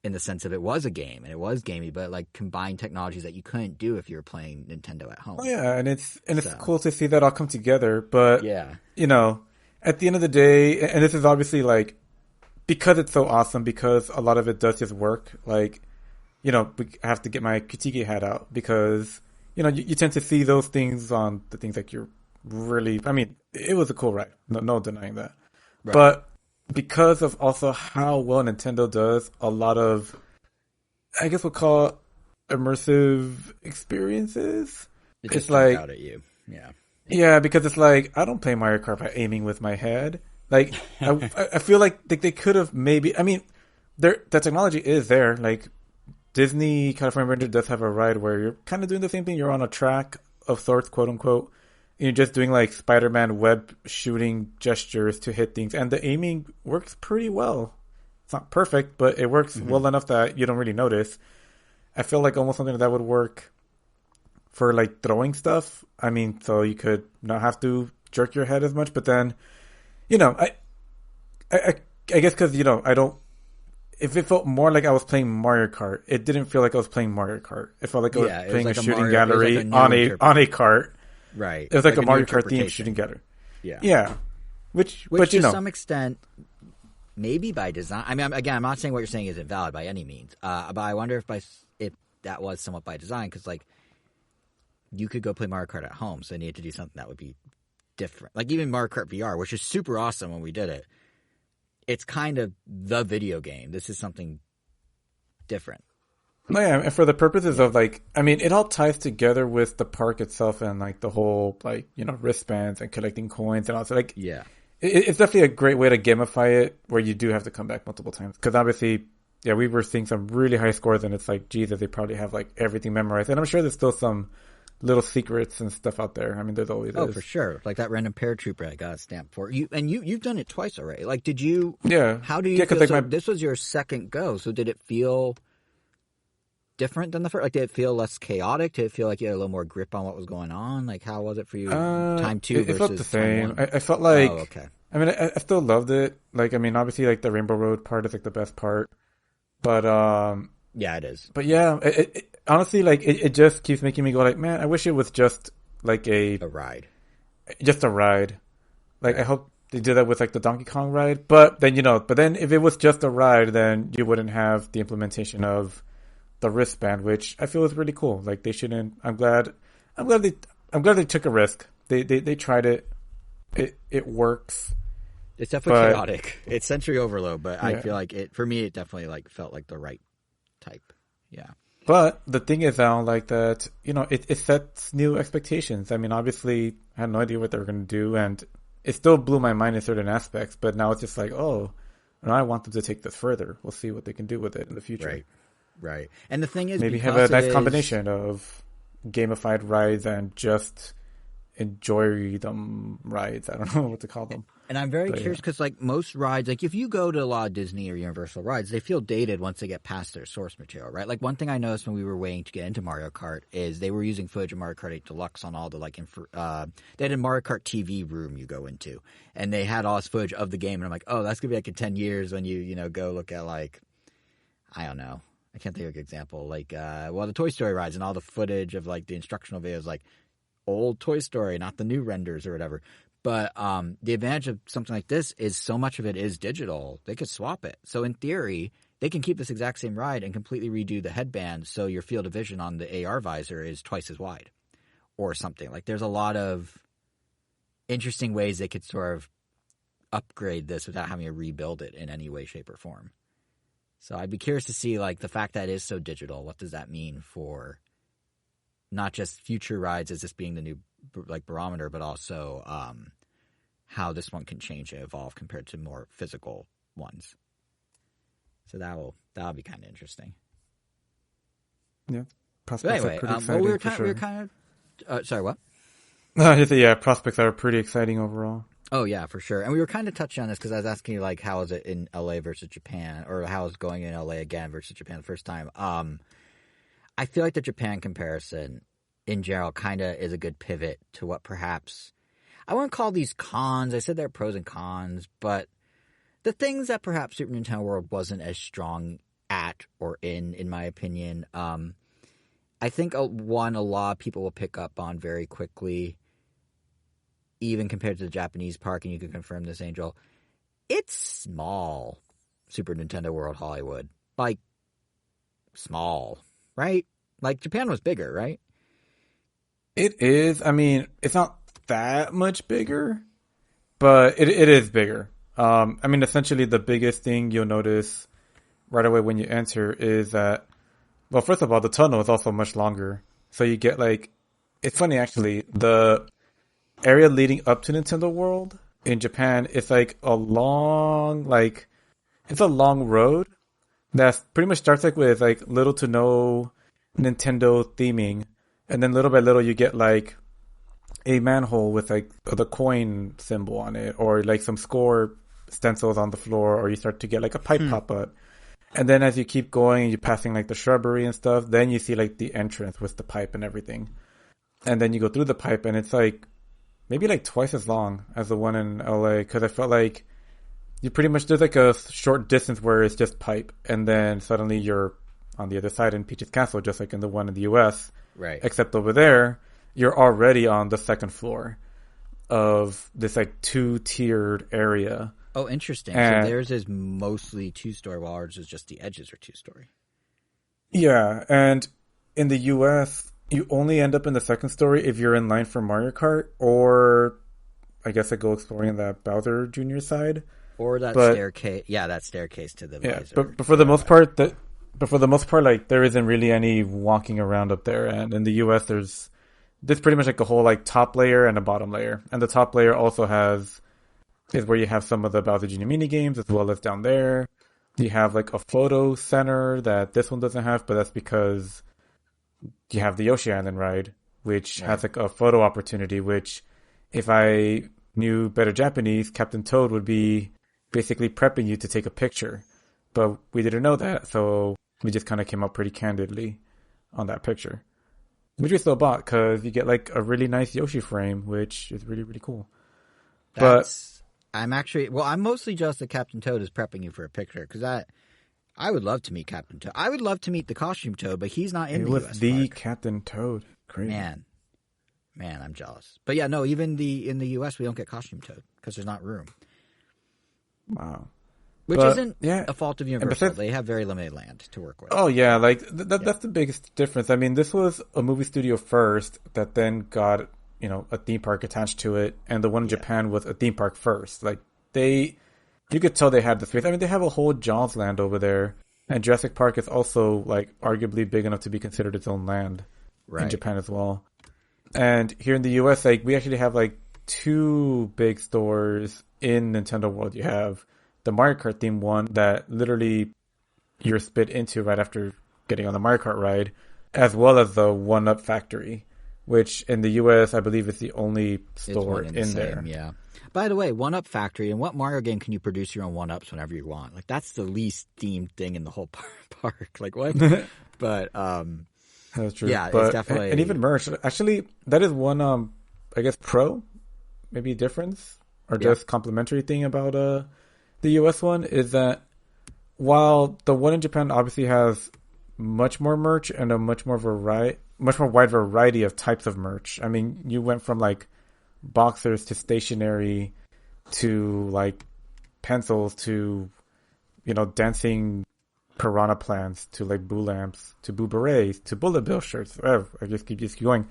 S2: In the sense of it was a game and it was gamey, but like combined technologies that you couldn't do if you were playing Nintendo at home.
S1: Oh yeah, and it's cool to see that all come together. But
S2: yeah,
S1: at the end of the day, and this is obviously like because it's so awesome, because a lot of it does just work. Like, we have to get my critique hat out because you tend to see those things on the things like you're really. I mean, it was a cool ride, no denying that,
S2: right.
S1: But because of also how well Nintendo does a lot of, I guess we'll call it immersive experiences.
S2: It's like out at you,
S1: yeah, because it's like I don't play Mario Kart by aiming with my head. Like I feel like they could have maybe. I mean, the technology is there. Like Disney California Adventure does have a ride where you're kind of doing the same thing. You're on a track of sorts, quote unquote. You're just doing like Spider-Man web shooting gestures to hit things, and the aiming works pretty well. It's not perfect, but it works well enough that you don't really notice. I feel like almost something that would work for like throwing stuff. I mean, so you could not have to jerk your head as much, but then, I guess because I don't. If it felt more like I was playing Mario Kart, it didn't feel like I was playing Mario Kart. It felt like I was playing like a shooting gallery on a cart.
S2: Right.
S1: It was like a Mario Kart themed shooting gallery.
S2: Yeah.
S1: Yeah. Which
S2: but to some extent, maybe by design. I mean, again, I'm not saying what you're saying isn't valid by any means. But I wonder if that was somewhat by design, because like you could go play Mario Kart at home, so they needed to do something that would be different. Like even Mario Kart VR, which is super awesome when we did it. It's kind of the video game. This is something different.
S1: No, yeah, and for the purposes of like, I mean, it all ties together with the park itself and like the whole like wristbands and collecting coins and all. So like,
S2: yeah,
S1: it's definitely a great way to gamify it, where you do have to come back multiple times. Because obviously, yeah, we were seeing some really high scores, and it's like, Jesus, they probably have like everything memorized, and I'm sure there's still some little secrets and stuff out there. I mean, there's always
S2: for sure. Like that random paratrooper I got a stamp for you, and you've done it twice already. Like, did you?
S1: Yeah.
S2: How do you? Feel? Like this was your second go, so did it feel different than the first? Like, did it feel less chaotic? Did it feel like you had a little more grip on what was going on? Like, how was it for you? Time two versus
S1: it felt the same.
S2: Time 1?
S1: I felt like.
S2: Oh, okay.
S1: I mean, I still loved it. Like, I mean, obviously, like the Rainbow Road part is like the best part, but
S2: yeah, it is.
S1: But yeah, it honestly, like, it just keeps making me go like, man, I wish it was just like a
S2: ride,
S1: just a ride. Like, right. I hope they did that with like the Donkey Kong ride, but then if it was just a ride, then you wouldn't have the implementation of the wristband, which I feel is really cool. Like, they shouldn't. I'm glad they took a risk. They tried it. It works.
S2: It's definitely chaotic. It's sensory overload, but yeah. I feel like for me, it definitely like felt like the right type. Yeah.
S1: But the thing is, I don't like that, it sets new expectations. I mean, obviously, I had no idea what they were going to do, and it still blew my mind in certain aspects, but now it's just like, oh, I want them to take this further. We'll see what they can do with it in the future.
S2: Right. And the thing is,
S1: maybe have a nice combination of gamified rides and just enjoy them rides. I don't know what to call them.
S2: And I'm very curious because, like, most rides, like, if you go to a lot of Disney or Universal rides, they feel dated once they get past their source material, right? Like, one thing I noticed when we were waiting to get into Mario Kart is they were using footage of Mario Kart 8 Deluxe on all the, like, they had a Mario Kart TV room you go into, and they had all this footage of the game, and I'm like, oh, that's going to be, like, in 10 years when you go look at, like, I don't know. I can't think of an example. Like, the Toy Story rides and all the footage of, like, the instructional videos, like, old Toy Story, not the new renders or whatever. But the advantage of something like this is so much of it is digital. They could swap it. So in theory, they can keep this exact same ride and completely redo the headband so your field of vision on the AR visor is twice as wide or something. Like, there's a lot of interesting ways they could sort of upgrade this without having to rebuild it in any way, shape, or form. So I'd be curious to see, like, the fact that it is so digital, what does that mean for not just future rides as this being the new, like, barometer, but also how this one can change and evolve compared to more physical ones. So that'll be kind of interesting.
S1: Yeah, prospects
S2: anyway,
S1: are pretty exciting.
S2: We were kind of sorry, what?
S1: Yeah, prospects are pretty exciting overall.
S2: Oh yeah, for sure. And we were kind of touching on this because I was asking you like, how is it in LA versus Japan, or how is going in LA again versus Japan the first time? I feel like the Japan comparison in general kind of is a good pivot to what perhaps I wouldn't call these cons. I said they're pros and cons, but the things that perhaps Super Nintendo World wasn't as strong at or in my opinion. I think one a lot of people will pick up on very quickly, even compared to the Japanese park, and you can confirm this, Angel. It's small, Super Nintendo World Hollywood. Like, small, right? Like, Japan was bigger, right?
S1: It is. I mean, it's not that much bigger, but it is bigger. I mean, essentially the biggest thing you'll notice right away when you enter is that, well, first of all, the tunnel is also much longer. So you get like, it's funny actually, the area leading up to Nintendo World in Japan is like it's a long road that pretty much starts like with like little to no Nintendo theming. And then little by little you get like a manhole with like the coin symbol on it, or like some score stencils on the floor, or you start to get like a pipe pop up. And then as you keep going, you're passing like the shrubbery and stuff, then you see like the entrance with the pipe and everything. And then you go through the pipe and it's like maybe like twice as long as the one in LA, because I felt like you pretty much, there's like a short distance where it's just pipe, and then suddenly you're on the other side in Peach's Castle, just like in the one in the US.
S2: Right.
S1: Except over there, you're already on the second floor of this like two-tiered area.
S2: Oh, interesting.
S1: And
S2: so theirs is mostly two-story, while ours is just the edges are two-story.
S1: yeah, and in the US, you only end up in the second story if you're in line for Mario Kart, or I guess I go exploring that Bowser Jr. side.
S2: Or that
S1: But
S2: staircase. Yeah, that staircase to the
S1: yeah,
S2: visor.
S1: but for the most part, like there isn't really any walking around up there. And in the US, there's pretty much like a whole like top layer and a bottom layer, and the top layer also is where you have some of the Bowser Jr. mini games, as well as down there you have like a photo center that this one doesn't have, but that's because you have the Yoshi Island ride, which has like a photo opportunity, which if I knew better Japanese, Captain Toad would be basically prepping you to take a picture. But we didn't know that, so we just kind of came up pretty candidly on that picture. Which we still bought, because you get like a really nice Yoshi frame, which is really, really cool.
S2: I'm mostly just that Captain Toad is prepping you for a picture, because I would love to meet Captain Toad. I would love to meet the costume Toad, but he's not in the US
S1: the
S2: park.
S1: Captain Toad. Crazy.
S2: Man, I'm jealous. But yeah, no, even in the US we don't get costume Toad because there's not room.
S1: Wow.
S2: Which isn't a fault of Universal. They have very limited land to work with.
S1: Oh yeah, like that's the biggest difference. I mean, this was a movie studio first that then got, a theme park attached to it, and the one in Japan was a theme park first. Like you could tell they had the space. I mean, they have a whole Jaws land over there, and Jurassic Park is also like arguably big enough to be considered its own land in Japan as well. And here in the US, like we actually have like two big stores in Nintendo World. You have the Mario Kart themed one that literally you're spit into right after getting on the Mario Kart ride, as well as the 1-Up Factory, which in the US I believe is the only store in there.
S2: Yeah. By the way, 1-Up Factory, in what Mario game can you produce your own 1-Ups whenever you want? Like that's the least themed thing in the whole park. Like what? But
S1: that's true.
S2: Yeah,
S1: but,
S2: it's definitely,
S1: and even merch. Actually, that is one I guess maybe difference or just complimentary thing about the US one is that while the one in Japan obviously has much more merch and a much more wide variety of types of merch. I mean, you went from like boxers to stationery to like pencils to dancing piranha plants to like boo lamps to boo berets to bullet bill shirts. I just keep going.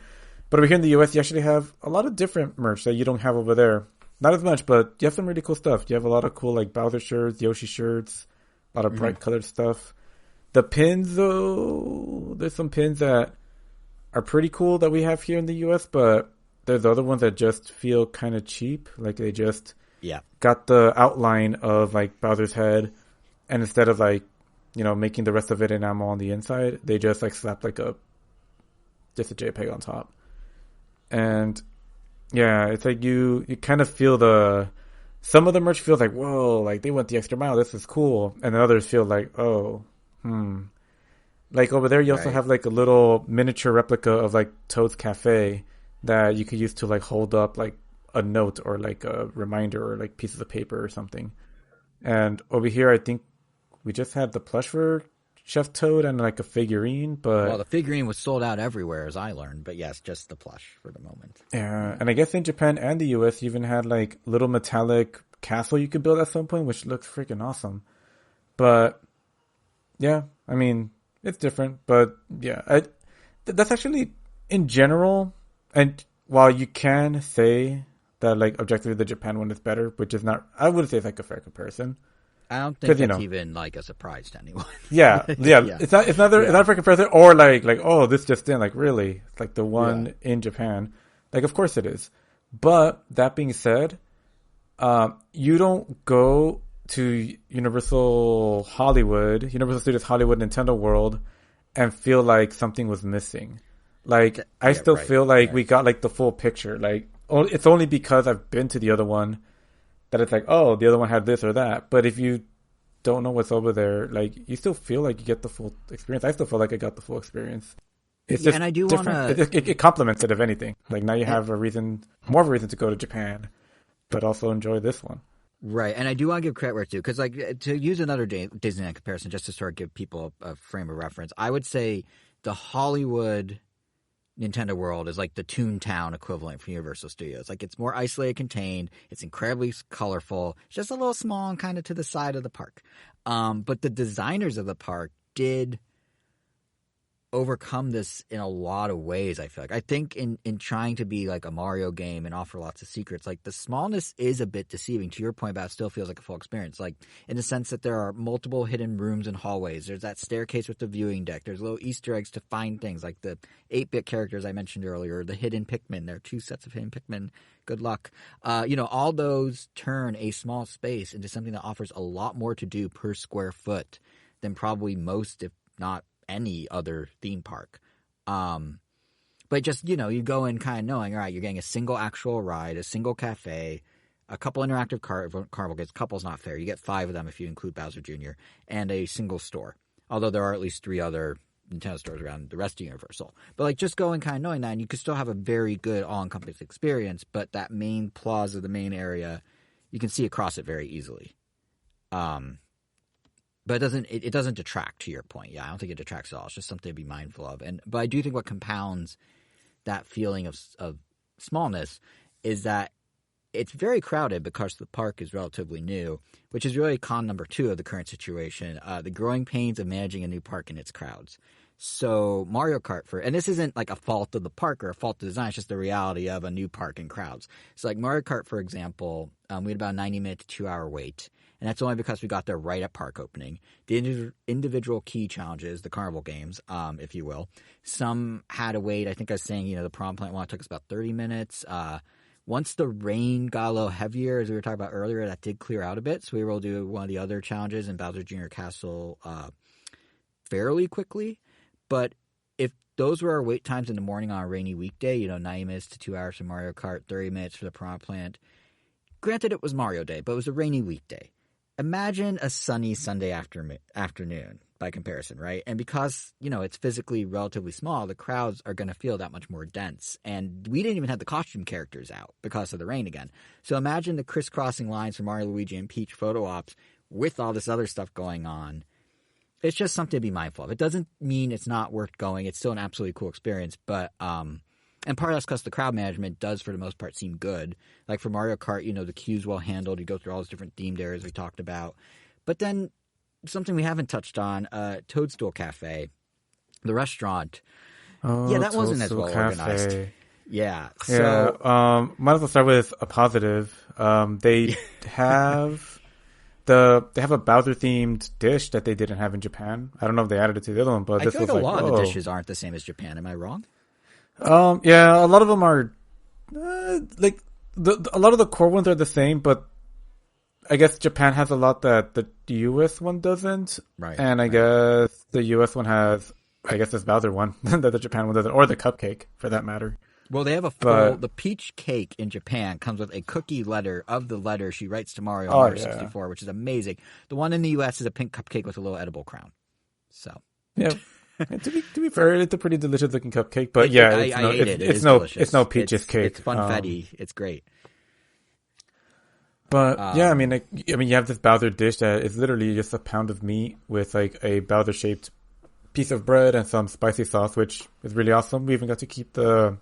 S1: But over here in the US, you actually have a lot of different merch that you don't have over there. Not as much, but you have some really cool stuff. You have a lot of cool like Bowser shirts, Yoshi shirts, a lot of bright colored stuff. The pins, though, there's some pins that are pretty cool that we have here in the US, but there's other ones that just feel kind of cheap. Like they just got the outline of like Bowser's head, and instead of like, making the rest of it enamel on the inside, they just like slapped like just a JPEG on top. And Yeah, it's like you kind of feel some of the merch feels like, whoa, like they went the extra mile. This is cool, and then others feel like, oh, hmm. Like over there, you also
S2: Right.
S1: have like a little miniature replica of like Toad's Cafe that you could use to like hold up like a note or like a reminder or like pieces of paper or something. And over here, I think we just had the plush for Chef Toad and like a figurine,
S2: Well,
S1: but
S2: the figurine was sold out everywhere, as I learned. But yes, just the plush for the moment.
S1: yeah. And I guess in Japan and the US, you even had like little metallic castle you could build at some point, which looks freaking awesome. But yeah, I mean, it's different, but yeah, that's actually in general. And while you can say that like objectively the Japan one is better, which is not, I wouldn't say it's like a fair comparison
S2: I don't think
S1: because
S2: that's even like a surprise to anyone.
S1: yeah,
S2: Yeah,
S1: it's not a fair comparison or like oh this just in like really it's like the
S2: yeah.
S1: one in Japan, like of course it is. But that being said, you don't go to Universal Studios Hollywood, Nintendo World, and feel like something was missing. Like I
S2: Yeah,
S1: still
S2: right,
S1: feel like
S2: right.
S1: we got like the full picture. Like it's only because I've been to the other one that it's like, oh, the other one had this or that. But if you don't know what's over there, like you still feel like you get the full experience. I still feel like I got the full experience. It's
S2: Yeah,
S1: just
S2: and I do want
S1: different.
S2: to.
S1: It complements it if anything. Like now you have more of a reason to go to Japan, but also enjoy this one.
S2: Right, and I do want to give credit where it's due because, like, to use another Disneyland comparison, just to sort of give people a frame of reference, I would say the Hollywood Nintendo World is like the Toontown equivalent for Universal Studios. Like, it's more isolated, contained. It's incredibly colorful. It's just a little small and kind of to the side of the park. But the designers of the park did overcome this in a lot of ways. I feel like I think in trying to be like a Mario game and offer lots of secrets, like the smallness is a bit deceiving. To your point about it still feels like a full experience, like in the sense that there are multiple hidden rooms and hallways. There's that staircase with the viewing deck. There's little Easter eggs to find things like the 8-bit characters I mentioned earlier, the hidden Pikmin. There are 2 sets of hidden Pikmin. Good luck. All those turn a small space into something that offers a lot more to do per square foot than probably most, if not any other theme park. But just, you go in kind of knowing, all right, you're getting a single actual ride, a single cafe, a couple interactive carnival games. Couple's not fair. You get 5 of them if you include Bowser Jr., and a single store. Although there are at least 3 other Nintendo stores around the rest of Universal. But like just going kind of knowing that, and you could still have a very good all-encompassing experience, but that main plaza, the main area, you can see across it very easily. But it doesn't detract, to your point. Yeah, I don't think it detracts at all. It's just something to be mindful of. But I do think what compounds that feeling of smallness is that it's very crowded because the park is relatively new, which is really con number 2 of the current situation, the growing pains of managing a new park and its crowds. So Mario Kart, and this isn't like a fault of the park or a fault of the design, it's just the reality of a new park and crowds. So like Mario Kart, for example, we had about a 90-minute to 2-hour wait. And that's only because we got there right at park opening. The individual key challenges, the carnival games, if you will, some had to wait. I think I was saying, the prom plant one took us about 30 minutes. Once the rain got a little heavier, as we were talking about earlier, that did clear out a bit. So we were able to do one of the other challenges in Bowser Jr. Castle fairly quickly. But if those were our wait times in the morning on a rainy weekday, 90 minutes to 2 hours for Mario Kart, 30 minutes for the prom plant. Granted, it was Mario Day, but it was a rainy weekday. Imagine a sunny Sunday afternoon by comparison, right? And because, it's physically relatively small, the crowds are going to feel that much more dense. And we didn't even have the costume characters out because of the rain again. So imagine the crisscrossing lines for Mario, Luigi, and Peach photo ops with all this other stuff going on. It's just something to be mindful of. It doesn't mean it's not worth going. It's still an absolutely cool experience, but and part of that's because the crowd management does, for the most part, seem good. Like for Mario Kart, the queue's well handled. You go through all those different themed areas we talked about. But then something we haven't touched on, Toadstool Cafe, the restaurant. Yeah,
S1: Oh,
S2: that wasn't as
S1: Toadstool
S2: well organized.
S1: Cafe.
S2: Yeah.
S1: Yeah.
S2: So
S1: Might as well start with a positive. They have they have a Bowser themed dish that they didn't have in Japan. I don't know if they added it to the other one, but
S2: I
S1: this
S2: feel
S1: was
S2: like a
S1: like,
S2: lot of
S1: whoa.
S2: the dishes aren't the same as Japan. Am I wrong?
S1: Yeah, a lot of them are like a lot of the core ones are the same, but I guess Japan has a lot that the US one doesn't,
S2: Right.
S1: and I
S2: right.
S1: guess the US one has, I guess this Bowser one that the Japan one doesn't, or the cupcake for that matter.
S2: Well, they have a
S1: But
S2: the peach cake in Japan comes with a cookie letter of the letter she writes to Mario
S1: oh
S2: Mario
S1: yeah,
S2: 64, which is amazing. The one in the U.S. is a pink cupcake with a little edible crown. So
S1: yeah. And to be fair, it's a pretty delicious looking cupcake. But
S2: I ate it. It is
S1: it's no
S2: delicious.
S1: peaches cake.
S2: It's funfetti. It's great.
S1: But yeah, I mean, you have this Bowser dish that is literally just a pound of meat with like a Bowser shaped piece of bread and some spicy sauce, which is really awesome. We even got to keep the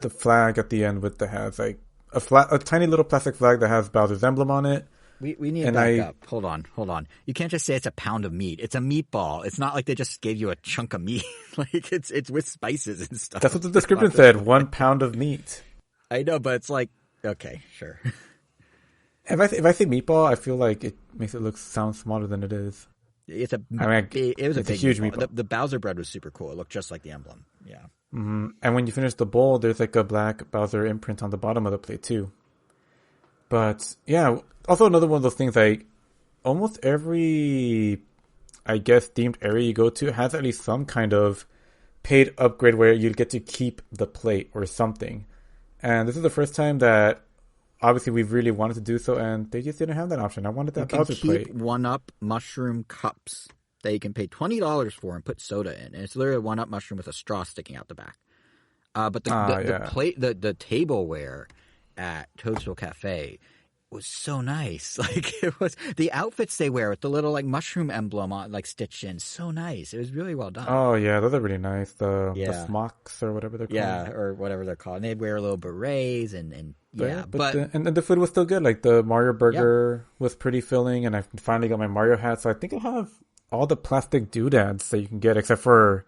S1: flag at the end with the has like a tiny little plastic flag that has Bowser's emblem on it.
S2: We need to back up. Hold on. You can't just say it's a pound of meat. It's a meatball. It's not like they just gave you a chunk of meat. Like it's with spices and stuff.
S1: That's what the description said. 1 pound of meat.
S2: I know, but it's like okay, sure.
S1: If I say meatball, I feel like it makes it sound smaller than it is.
S2: It's a
S1: it was
S2: a big
S1: huge
S2: meatball.
S1: meatball.
S2: The Bowser bread was super cool. It looked just like the emblem. Yeah.
S1: Mm-hmm. And when you finish the bowl, there's like a black Bowser imprint on the bottom of the plate too. But yeah, also another one of those things like almost every, I guess, themed area you go to has at least some kind of paid upgrade where you get to keep the plate or something. And this is the first time that obviously we really wanted to do so, and they just didn't have that option. I wanted that Bowser plate.
S2: You can keep 1-up mushroom cups that you can pay $20 for and put soda in. And it's literally a 1-up mushroom with a straw sticking out the back. But the plate, the tableware at Toadstool Cafe was so nice. Like it was the outfits they wear with the little like mushroom emblem on, like stitched in. So nice. It was really well done.
S1: Oh yeah, those are really nice. The smocks or whatever they're called.
S2: Yeah, or whatever they're called. And they'd wear little berets and
S1: the food was still good. Like the Mario burger was pretty filling, and I finally got my Mario hat. So I think I'll have all the plastic doodads that you can get, except for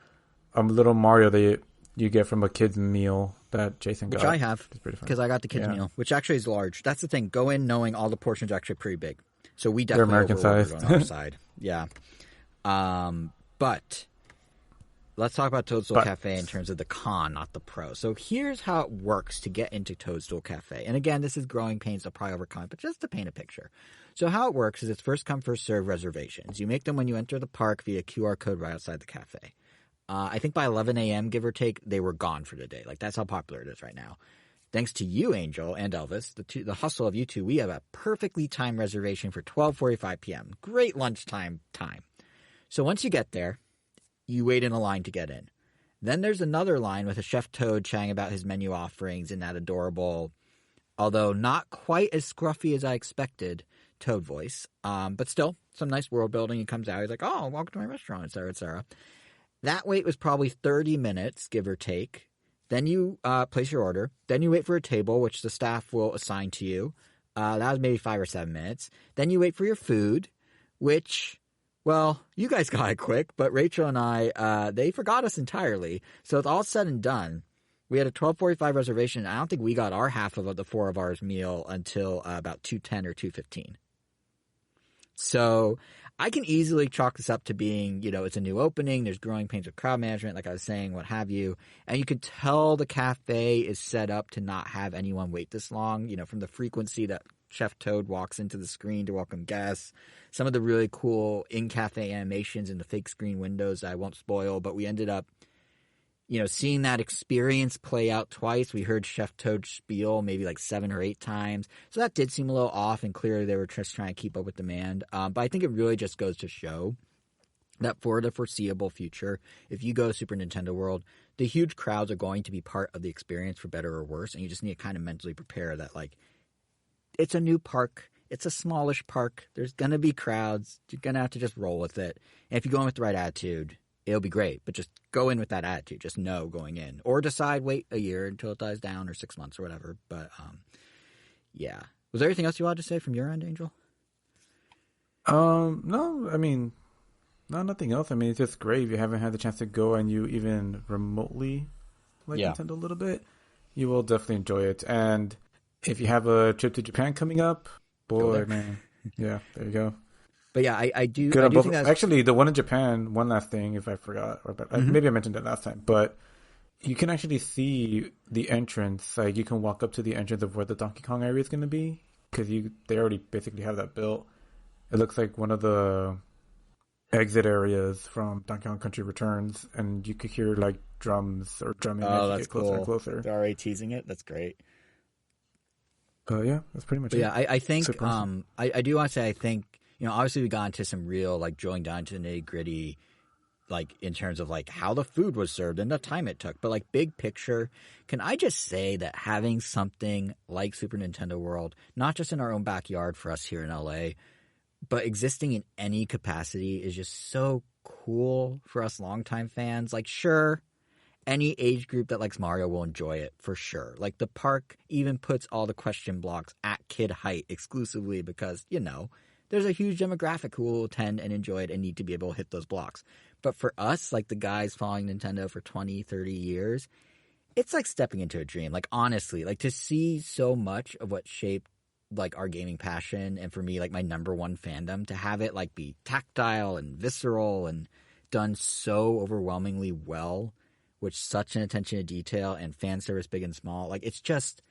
S1: a little Mario that you get from a kid's meal that Jason got.
S2: Which I have, because I got the kids' meal, which actually is large. That's the thing. Go in knowing all the portions are actually pretty big. So we definitely
S1: They're American sized
S2: on our side. Yeah. But let's talk about Toadstool Cafe in terms of the con, not the pro. So here's how it works to get into Toadstool Cafe. And again, this is growing pains to probably overcome, but just to paint a picture. So how it works is it's first come, first serve reservations. You make them when you enter the park via QR code right outside the cafe. I think by 11 a.m., give or take, they were gone for the day. Like, that's how popular it is right now. Thanks to you, Angel, and Elvis, the hustle of you two, we have a perfectly timed reservation for 12:45 p.m. Great lunchtime time. So once you get there, you wait in a line to get in. Then there's another line with a Chef Toad chatting about his menu offerings in that adorable, although not quite as scruffy as I expected, Toad voice. But still, some nice world building. He comes out, he's like, oh, welcome to my restaurant, et cetera, et cetera. That wait was probably 30 minutes, give or take. Then you place your order. Then you wait for a table, which the staff will assign to you. That was maybe 5 or 7 minutes. Then you wait for your food, which, well, you guys got it quick, but Rachel and I, they forgot us entirely. So it's all said and done. We had a 12:45 reservation. I don't think we got our half of the 4 of ours meal until about 2:10 or 2:15. So I can easily chalk this up to being, it's a new opening. There's growing pains with crowd management, like I was saying, what have you. And you could tell the cafe is set up to not have anyone wait this long, from the frequency that Chef Toad walks into the screen to welcome guests. Some of the really cool in-cafe animations in the fake screen windows I won't spoil, but we ended up seeing that experience play out twice. We heard Chef Toad spiel maybe like 7 or 8 times. So that did seem a little off, and clearly they were just trying to keep up with demand. But I think it really just goes to show that for the foreseeable future, if you go to Super Nintendo World, the huge crowds are going to be part of the experience for better or worse. And you just need to kind of mentally prepare that, like, it's a new park. It's a smallish park. There's going to be crowds. You're going to have to just roll with it. And if you go in with the right attitude, it'll be great, but just go in with that attitude. Just know going in. Or decide, wait a year until it dies down, or 6 months or whatever. But, yeah. Was there anything else you wanted to say from your end, Angel?
S1: No, I mean, no, nothing else. I mean, it's just great if you haven't had the chance to go and you even remotely like Nintendo a little bit. You will definitely enjoy it. And if you have a trip to Japan coming up, boy, man. Yeah, there you go.
S2: But yeah, I do think that's...
S1: Actually, the one in Japan, one last thing, if I forgot, or maybe I mentioned it last time, but you can actually see the entrance. Like, you can walk up to the entrance of where the Donkey Kong area is going to be, because they already basically have that built. It looks like one of the exit areas from Donkey Kong Country Returns, and you could hear, like, drums or drumming
S2: Oh,
S1: as you
S2: that's
S1: get closer
S2: cool.
S1: and closer.
S2: They're already teasing it. That's great.
S1: But yeah, that's pretty much
S2: But
S1: it.
S2: yeah, I think
S1: Super awesome.
S2: I do want to say I think obviously we got into some real like drilling down to the nitty gritty, like in terms of like how the food was served and the time it took. But like big picture, can I just say that having something like Super Nintendo World, not just in our own backyard for us here in LA, but existing in any capacity is just so cool for us longtime fans. Like, sure, any age group that likes Mario will enjoy it for sure. Like, the park even puts all the question blocks at kid height exclusively because, there's a huge demographic who will attend and enjoy it and need to be able to hit those blocks. But for us, like the guys following Nintendo for 20, 30 years, it's like stepping into a dream. Like, honestly, like to see so much of what shaped like our gaming passion and for me like my number one fandom, to have it like be tactile and visceral and done so overwhelmingly well with such an attention to detail and fan service big and small, like it's just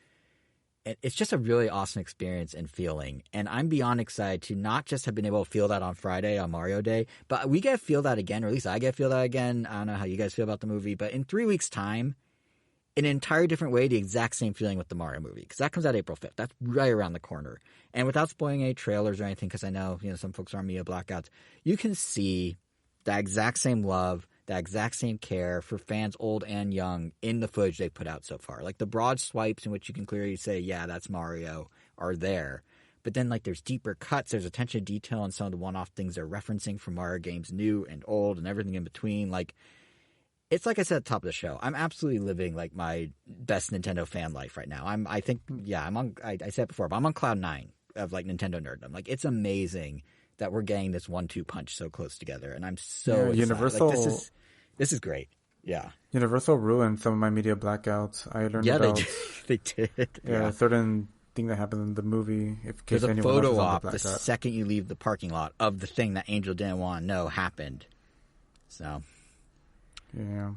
S2: a really awesome experience and feeling. And I'm beyond excited to not just have been able to feel that on Friday on Mario Day, but we get to feel that again, or at least I get to feel that again. I don't know how you guys feel about the movie, but in 3 weeks time, in an entirely different way, the exact same feeling with the Mario movie, because that comes out April 5th. That's right around the corner. And without spoiling any trailers or anything, because I know some folks are on media blackouts, you can see that exact same love, that exact same care for fans old and young in the footage they put out so far. Like the broad swipes in which you can clearly say, yeah, that's Mario, are there. But then like there's deeper cuts, there's attention to detail on some of the one-off things they're referencing from Mario games, new and old and everything in between. Like, it's like I said at the top of the show, I'm absolutely living like my best Nintendo fan life right now. I said it before, but I'm on cloud 9 of like Nintendo nerddom. Like, it's amazing that we're getting this 1-2 punch so close together, and I'm so excited.
S1: Universal,
S2: like, this is great. Yeah,
S1: Universal ruined some of my media blackouts. I learned about
S2: they did.
S1: A certain thing that happened in the movie.
S2: There's a photo op the second you leave the parking lot of the thing that Angel didn't want to know happened. So.
S1: Yeah.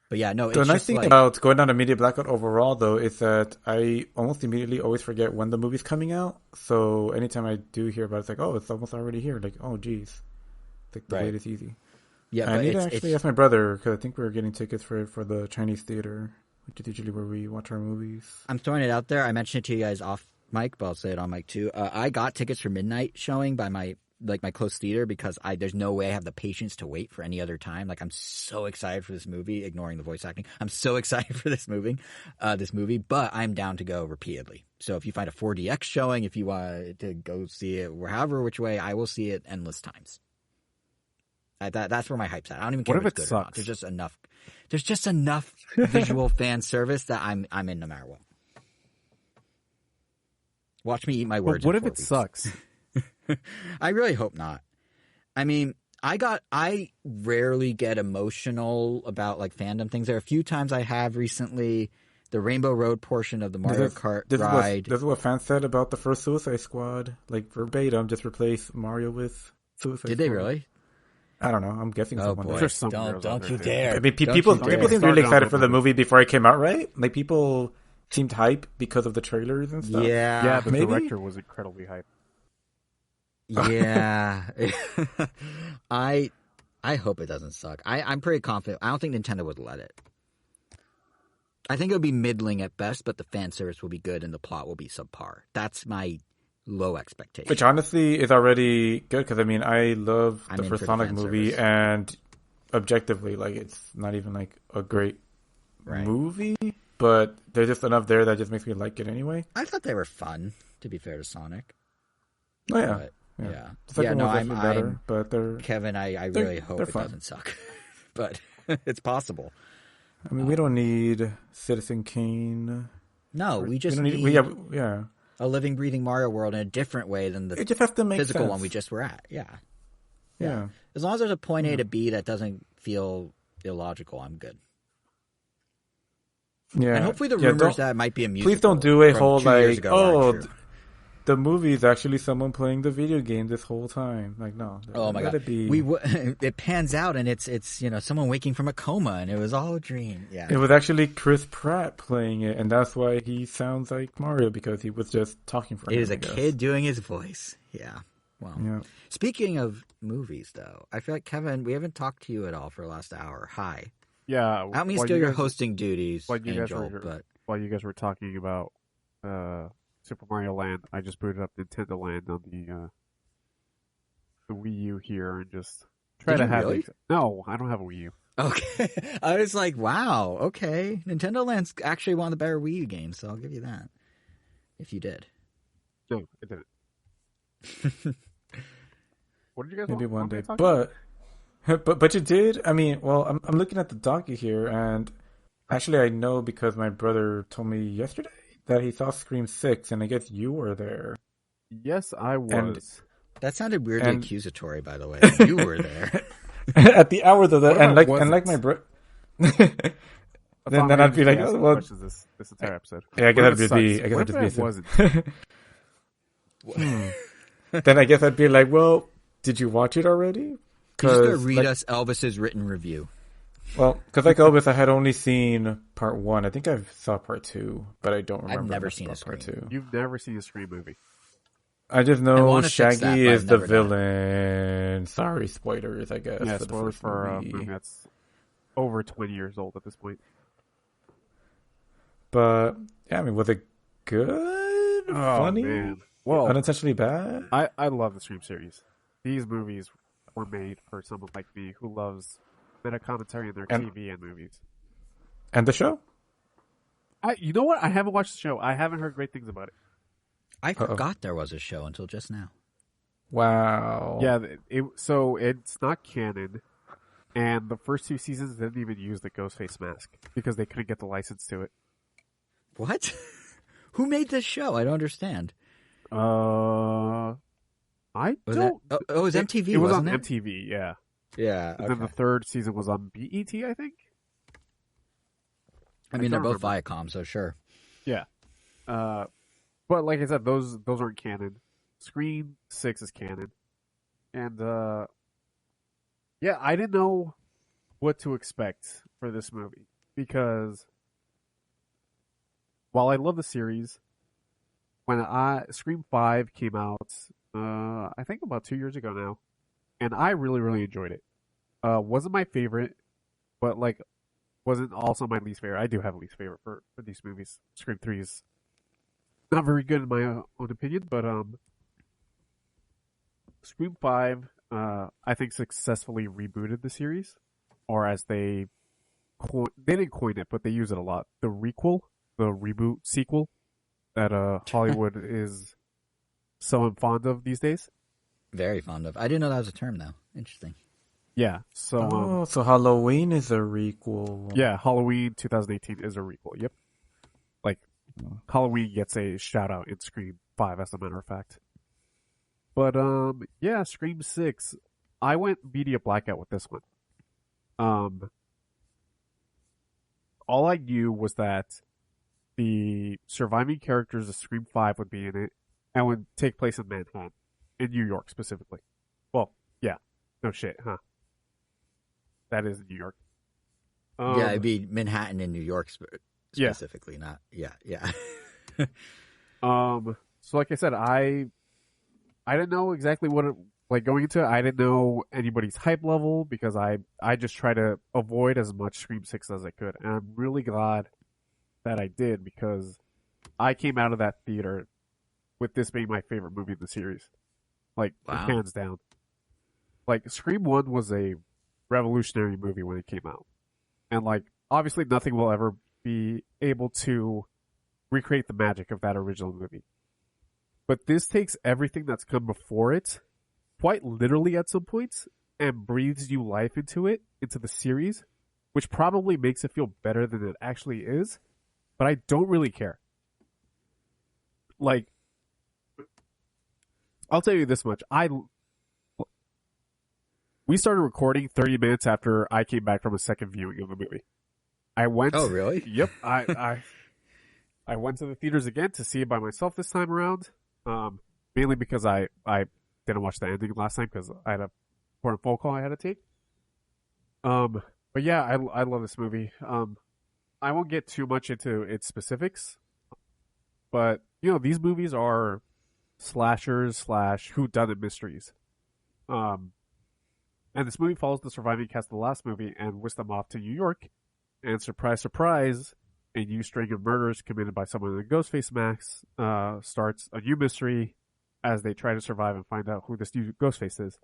S2: But yeah, no, it's
S1: the nice
S2: just
S1: thing
S2: like,
S1: about going down a media blackout overall, though, is that I almost immediately always forget when the movie's coming out. So anytime I do hear about it, it's like, oh, it's almost already here. Like, oh, geez. Like, the wait is easy.
S2: Yeah,
S1: I need to actually ask my brother, because I think we're getting tickets for the Chinese theater, which is usually where we watch our movies.
S2: I'm throwing it out there. I mentioned it to you guys off mic, but I'll say it on mic too. I got tickets for midnight showing by my close theater because there's no way I have the patience to wait for any other time. Like, I'm so excited for this movie, ignoring the voice acting. I'm so excited for this movie, but I'm down to go repeatedly. So if you find a 4DX showing, if you want to go see it, however which way, I will see it endless times. That's where my hype's at. I don't even care if it's good or not. There's just enough visual fan service that I'm in no matter what. Watch me eat my words.
S3: What if it sucks?
S2: I really hope not. I mean, I rarely get emotional about like fandom things. There are a few times I have recently. The Rainbow Road portion of the Mario Kart ride.
S1: This is what fans said about the first Suicide Squad. Like, verbatim, just replace Mario with Suicide Squad.
S2: Did they really?
S1: I don't know. I'm guessing someone
S2: boy.
S1: did.
S2: Don't you dare.
S1: I mean, people seemed really excited for the movie before it came out, right? Like, people seemed hype because of the trailers and stuff.
S3: Yeah, the director was incredibly hyped.
S2: Yeah. I hope it doesn't suck. I'm pretty confident. I don't think Nintendo would let it. I think it would be middling at best, but the fan service will be good and the plot will be subpar. That's my low expectation.
S1: Which honestly is already good, because I mean, I love the first Sonic movie, and objectively, like, it's not even like a great movie, but there's just enough there that just makes me like it anyway.
S2: I thought they were fun, to be fair to Sonic.
S1: Oh yeah.
S2: But, yeah.
S1: I'm better, but they're
S2: Kevin. I really hope it doesn't suck, but it's possible.
S1: I mean, we don't need Citizen Kane.
S2: No, we just need a living, breathing Mario world in a different way than the
S1: it just has to make
S2: physical
S1: sense.
S2: one we just were at. Yeah. As long as there's a point A to B that doesn't feel illogical, I'm good.
S1: Yeah,
S2: and hopefully the rumors that it might be a musical.
S1: Please don't do a whole like, the movie is actually someone playing the video game this whole time. Like, no.
S2: Oh my god! It pans out and it's someone waking from a coma and it was all a dream. Yeah,
S1: it was actually Chris Pratt playing it, and that's why he sounds like Mario, because he was just talking for him.
S2: It is a kid doing his voice. Yeah. Well, Speaking of movies, though, I feel like, Kevin, we haven't talked to you at all for the last hour. Hi.
S3: Yeah,
S2: Help me
S3: while
S2: steal
S3: you
S2: your
S3: guys,
S2: hosting duties,
S3: while you guys
S2: Angel.
S3: were
S2: But
S3: while you guys were talking about Super Mario Land, I just booted up Nintendo Land on the Wii U here and just try
S2: did
S3: to
S2: you
S3: have
S2: really?
S3: No, I don't have a Wii U.
S2: Okay, I was like, wow. Okay, Nintendo Land's actually one of the better Wii U games, so I'll give you that. If you did.
S3: No, it didn't. What did you guys
S1: Maybe one
S3: want me
S1: day,
S3: to talk about?
S1: but you did. I mean, well, I'm looking at the docket here, and actually, I know because my brother told me yesterday that he saw Scream 6, and I guess you were there.
S3: Yes, I
S1: And
S3: was.
S2: That sounded weirdly
S1: and
S2: accusatory, by the way. You were there.
S1: at the hour though,
S3: What if I
S1: and like my
S3: wasn't?
S1: bro,
S3: That's all I'm
S1: then
S3: gonna
S1: I'd be
S3: just be
S1: like, oh
S3: asking
S1: well,
S3: questions this entire episode.
S1: yeah, I guess
S3: What if it
S1: I'd just
S3: sucks?
S1: be, I guess
S3: What
S1: I'd
S3: if
S1: just be
S3: it wasn't?
S1: Then I guess I'd be like, well, did you watch it already?
S2: You're just gonna read
S1: like,
S2: us Elvis's written review.
S1: well, because like Elvis, I had only seen part one. I think I saw part two, but I don't remember
S2: never
S1: much
S2: seen
S1: about
S2: a
S1: part
S2: Scream.
S1: two.
S3: You've never seen a Scream movie.
S1: I just
S2: I
S1: know
S2: want to fix that,
S1: Shaggy
S2: but
S1: is
S2: I've
S1: the
S2: never done it.
S1: villain. Sorry, spoilers, I guess.
S3: Yeah,
S1: for the
S3: spoilers
S1: first
S3: for a
S1: movie.
S3: movie that's over 20 years old at this point.
S1: But yeah, I mean, was it good?
S3: Oh,
S1: Funny?
S3: man. Well,
S1: Unintentionally bad?
S3: I love the Scream series. These movies were made for someone like me who loves meta commentary in their
S1: And
S3: TV and movies.
S1: and the show?
S3: You know what? I haven't watched the show. I haven't heard great things about it.
S2: I
S1: Uh-oh.
S2: forgot there was a show until just now.
S1: Wow.
S3: Yeah, so it's not canon, and the first two seasons didn't even use the Ghostface mask because they couldn't get the license to it.
S2: What? Who made this show? I don't understand.
S3: I
S2: Was
S3: don't.
S2: that? Oh, it was MTV.
S3: It was on
S2: wasn't it?
S3: MTV, yeah.
S2: Yeah.
S3: And then the third season was on BET, I think.
S2: I mean, they're
S3: don't
S2: both
S3: remember.
S2: Viacom, so sure.
S3: Yeah. But like I said, those aren't canon. Scream 6 is canon, and yeah, I didn't know what to expect for this movie because while I love the series, when Scream 5 came out, I think about 2 years ago now, and I really enjoyed it. Wasn't my favorite, but like wasn't also my least favorite. I do have a least favorite for these movies. Scream 3 is not very good in my own opinion, but Scream 5, I think successfully rebooted the series, or as they didn't coin it, but they use it a lot. The requel, the reboot sequel that Hollywood is so fond of these days.
S2: Very fond of. I didn't know that was a term, though. Interesting.
S3: Yeah, so
S1: so Halloween is a requel.
S3: yeah, Halloween 2018 is a requel. Yep, like Halloween gets a shout out in Scream 5, as a matter of fact. But yeah, Scream 6. I went media blackout with this one. All I knew was that the surviving characters of Scream 5 would be in it and would take place in Manhattan, in New York specifically. Well, yeah, no shit, huh? That is New York.
S2: Yeah, it'd be Manhattan and New York
S3: Yeah.
S2: specifically, not. Yeah.
S3: So like I said, I didn't know exactly what it, like going into it. I didn't know anybody's hype level because I just try to avoid as much Scream 6 as I could, and I'm really glad that I did because I came out of that theater with this being my favorite movie in the series, like
S2: Wow.
S3: hands down. Like Scream 1 was a revolutionary movie when it came out, and like obviously nothing will ever be able to recreate the magic of that original movie. But this takes everything that's come before it, quite literally at some points, and breathes new life into it, into the series, which probably makes it feel better than it actually is. But I don't really care. Like, I'll tell you this much. We started recording 30 minutes after I came back from a second viewing of the movie. I went.
S2: Oh, really?
S3: Yep. I went to the theaters again to see it by myself this time around. Mainly because I didn't watch the ending last time because I had a important phone call I had to take. But yeah, I love this movie. I won't get too much into its specifics, but you know these movies are slashers / whodunit mysteries. And this movie follows the surviving cast of the last movie and whisks them off to New York And surprise, surprise, a new string of murders committed by someone in a Ghostface mask starts a new mystery as they try to survive and find out who this new Ghostface is.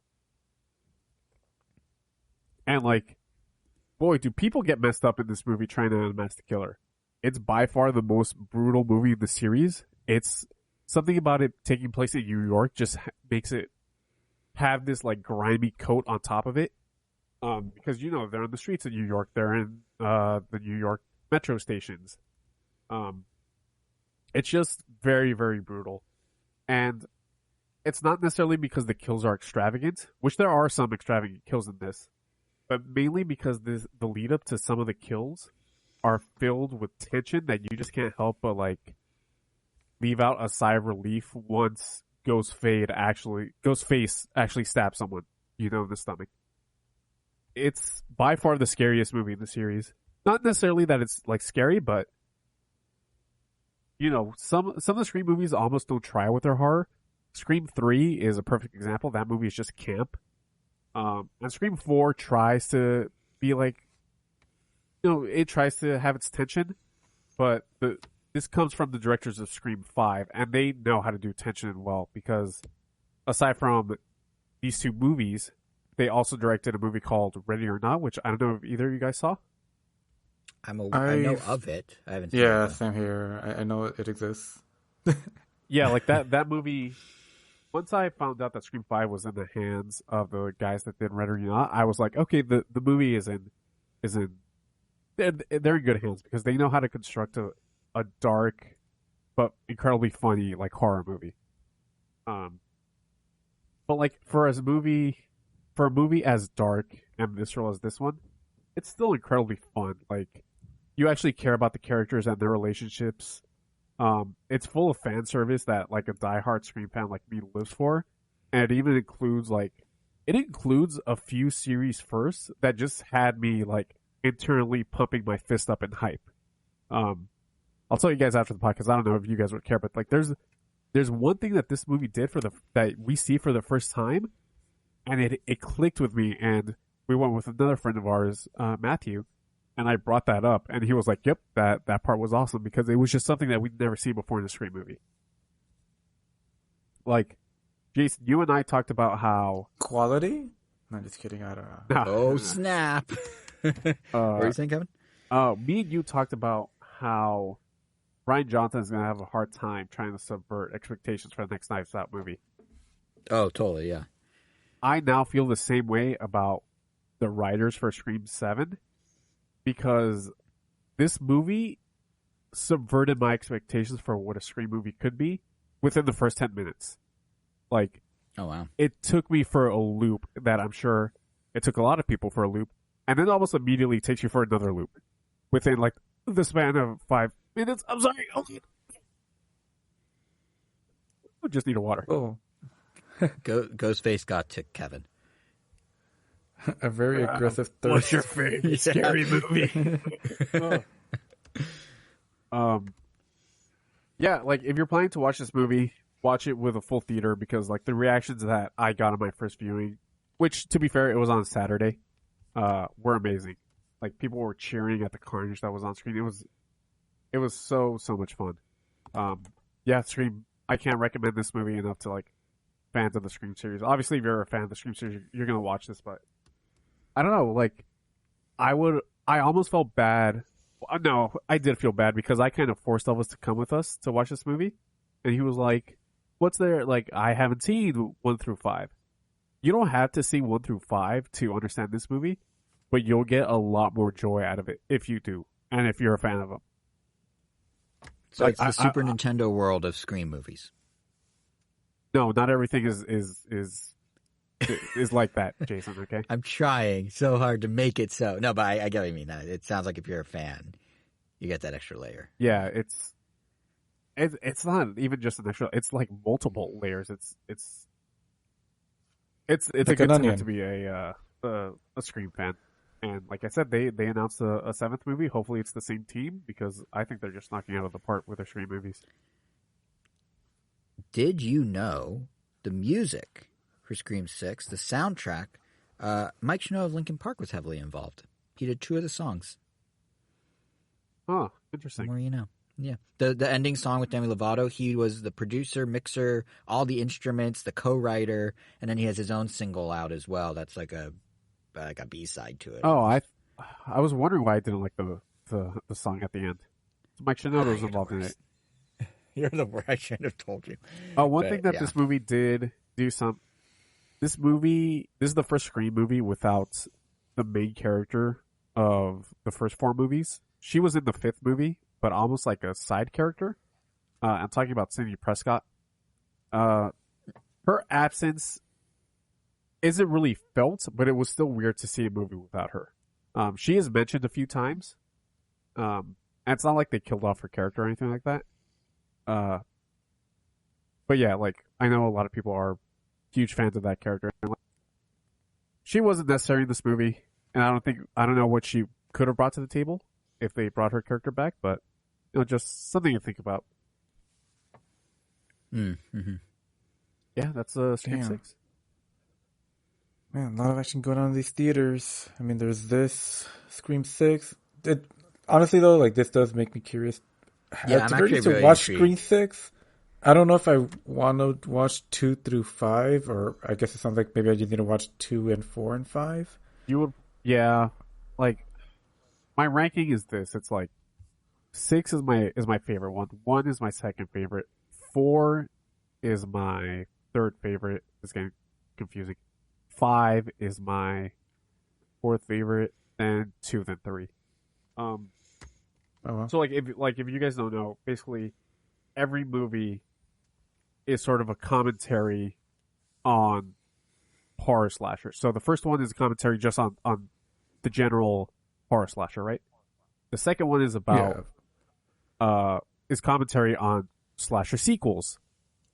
S3: And like, boy, do people get messed up in this movie trying to unmask the killer. It's by far the most brutal movie in the series. It's something about it taking place in New York just makes it have this like grimy coat on top of it. Because they're on the streets of New York, they're in the New York metro stations. It's just very, very brutal, and it's not necessarily because the kills are extravagant, which there are some extravagant kills in this, but mainly because the lead up to some of the kills are filled with tension that you just can't help but like leave out a sigh of relief once Ghostface actually stabs someone, in the stomach. It's by far the scariest movie in the series. Not necessarily that it's like scary, but some of the Scream movies almost don't try with their horror. Scream 3 is a perfect example. That movie is just camp. And Scream 4 tries to be like, it tries to have its tension, but this comes from the directors of Scream 5, and they know how to do tension well because aside from these two movies, they also directed a movie called Ready or Not, which I don't know if either of you guys saw.
S2: I know of it. I haven't seen
S1: Yeah,
S2: it.
S1: same here. I know it exists.
S3: Yeah, like that movie. Once I found out that Scream 5 was in the hands of the guys that did Ready or Not, I was like, okay, the movie is in they're in good hands because they know how to construct a dark but incredibly funny like horror movie. But like for a movie as dark and visceral as this one, it's still incredibly fun. Like, you actually care about the characters and their relationships. It's full of fan service that like a diehard Scream fan like me lives for, and it even includes a few series firsts that just had me like internally pumping my fist up in hype. I'll tell you guys after the podcast. I don't know if you guys would care, but like there's one thing that this movie did that we see for the first time. And it clicked with me, and we went with another friend of ours, Matthew, and I brought that up, and he was like, "Yep, that part was awesome because it was just something that we'd never seen before in a Scream movie." Like, Jason, you and I talked about how
S1: Quality? No, just kidding. I don't know.
S2: Oh snap! What were you saying, Kevin?
S3: Me and you talked about how Rian Johnson is going to have a hard time trying to subvert expectations for the next Knives Out movie.
S2: Oh, totally, yeah.
S3: I now feel the same way about the writers for Scream 7 because this movie subverted my expectations for what a Scream movie could be within the first 10 minutes. Like,
S2: oh wow.
S3: It took me for a loop that I'm sure it took a lot of people for a loop, and then almost immediately takes you for another loop within like the span of 5 minutes. I'm sorry. Okay. I just need a water.
S1: Oh.
S2: Ghostface got to Kevin.
S1: A very aggressive thirst.
S3: What's your favorite scary movie? Yeah, like if you're planning to watch this movie, watch it with a full theater because like the reactions that I got on my first viewing, which to be fair, it was on Saturday, were amazing. Like people were cheering at the carnage that was on screen. It was so much fun. Yeah, Scream. I can't recommend this movie enough to like fans of the Scream series. Obviously, if you're a fan of the Scream series, you're gonna watch this. But I don't know. Like, I almost felt bad. No, I did feel bad because I kind of forced Elvis to come with us to watch this movie, and he was like, "What's there?" Like, I haven't seen 1 through 5. You don't have to see 1 through 5 to understand this movie, but you'll get a lot more joy out of it if you do, and if you're a fan of them.
S2: So like, it's the Super Nintendo world of Scream movies.
S3: No, not everything is like that, Jason. Okay,
S2: I'm trying so hard to make it so. No, but I get what you mean. It sounds like if you're a fan, you get that extra layer.
S3: Yeah, it's not even just an extra. It's like multiple layers. It's like a good time to be a Scream fan. And like I said, they announced a 7th movie. Hopefully, it's the same team because I think they're just knocking it out of the park with their Scream movies.
S2: Did you know the music for Scream 6, the soundtrack, Mike Shinoda of Linkin Park was heavily involved. He did 2 of the songs.
S3: Oh,
S2: The
S3: interesting.
S2: more you know. Yeah. The ending song with Demi Lovato, he was the producer, mixer, all the instruments, the co-writer, and then he has his own single out as well. That's like a B-side to it.
S3: Oh,
S2: Almost.
S3: I was wondering why I didn't like the song at the end. Mike Shinoda was
S2: You're the
S3: involved in it.
S2: worst. You're the worst. I shouldn't have told you.
S3: One
S2: But,
S3: thing that
S2: yeah.
S3: this movie did do this is the first Scream movie without the main character of the first 4 movies. She was in the 5th movie, but almost like a side character. I'm talking about Cindy Prescott. Her absence isn't really felt, but it was still weird to see a movie without her. She is mentioned a few times. And it's not like they killed off her character or anything like that. But yeah, like, I know a lot of people are huge fans of that character. She wasn't necessary in this movie, and I don't know what she could have brought to the table if they brought her character back, but just something to think about.
S2: Mm-hmm.
S3: Yeah, that's Scream
S1: Damn.
S3: 6.
S1: Man, a lot of action going on in these theaters. I mean, there's this Scream 6. Honestly, though, like, this does make me curious.
S2: Yeah,
S1: At
S2: I'm
S1: the very
S2: actually
S1: least, to
S2: really
S1: watch
S2: intrigued.
S1: Scream 6. I don't know if I want to watch 2 through 5, or I guess it sounds like maybe I just need to watch 2 and 4 and 5.
S3: You would, yeah, like, my ranking is this. It's like 6 is my favorite one. 1 is my second favorite. 4 is my third favorite. It's getting confusing. 5 is my fourth favorite, and 2, then 3.
S1: Oh, well.
S3: So if you guys don't know, basically every movie is sort of a commentary on horror slasher. So the first one is a commentary just on the general horror slasher, right? The second one is about is commentary on slasher sequels.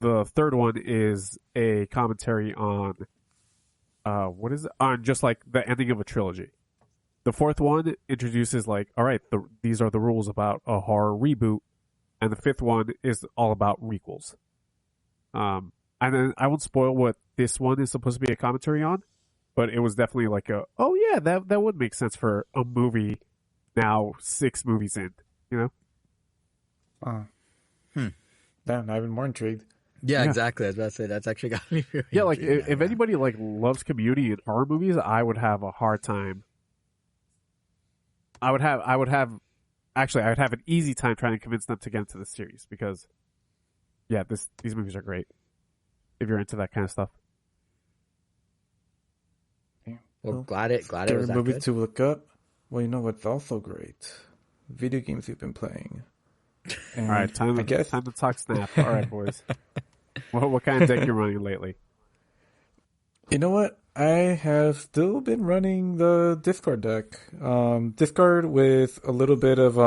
S3: The third one is a commentary on what is it? On just like the ending of a trilogy. The fourth one introduces like, all right, these are the rules about a horror reboot, and the fifth one is all about requels. And then I won't spoil what this one is supposed to be a commentary on, but it was definitely like oh yeah, that would make sense for a movie now 6 movies in, you know?
S1: Damn, I'm even more intrigued.
S2: Yeah,
S3: Yeah.
S2: exactly. I was about to say that's actually got me. Really
S3: Yeah, like
S2: intrigued
S3: if
S2: now.
S3: anybody like loves Community and horror movies, I would have a hard time. I would have an easy time trying to convince them to get into the series because, yeah, these movies are great if you're into that kind of stuff.
S2: Well, glad it
S1: Scary
S2: was that
S1: movies
S2: good.
S1: to look up. Well, you know what's also great? Video games you've been playing. And
S3: All right, time
S1: I guess
S3: to talk Snap. All right, boys. What kind of deck you running lately?
S1: you know what? I have still been running the Discard deck. Discard with a little bit of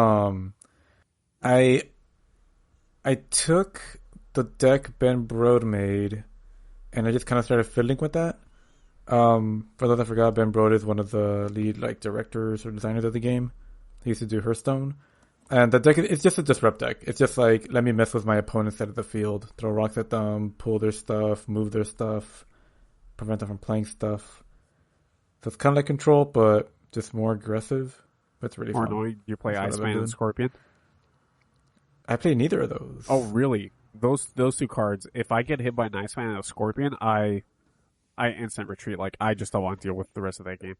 S1: I took the deck Ben Brode made, and I just kind of started fiddling with that. For those I forgot, Ben Brode is one of the lead like directors or designers of the game. He used to do Hearthstone. And the deck, it's just a disrupt deck. It's just like, let me mess with my opponent's side of the field, throw rocks at them, pull their stuff, move their stuff, prevent them from playing stuff. So it's kind of like Control, but just more aggressive. But it's really
S3: More
S1: fun.
S3: annoying. You play
S1: That's what I've been
S3: Iceman and
S1: doing.
S3: Scorpion.
S1: I play neither of those.
S3: Oh, really? Those 2 cards. If I get hit by an Iceman and a Scorpion, I instant retreat. Like I just don't want to deal with the rest of that game.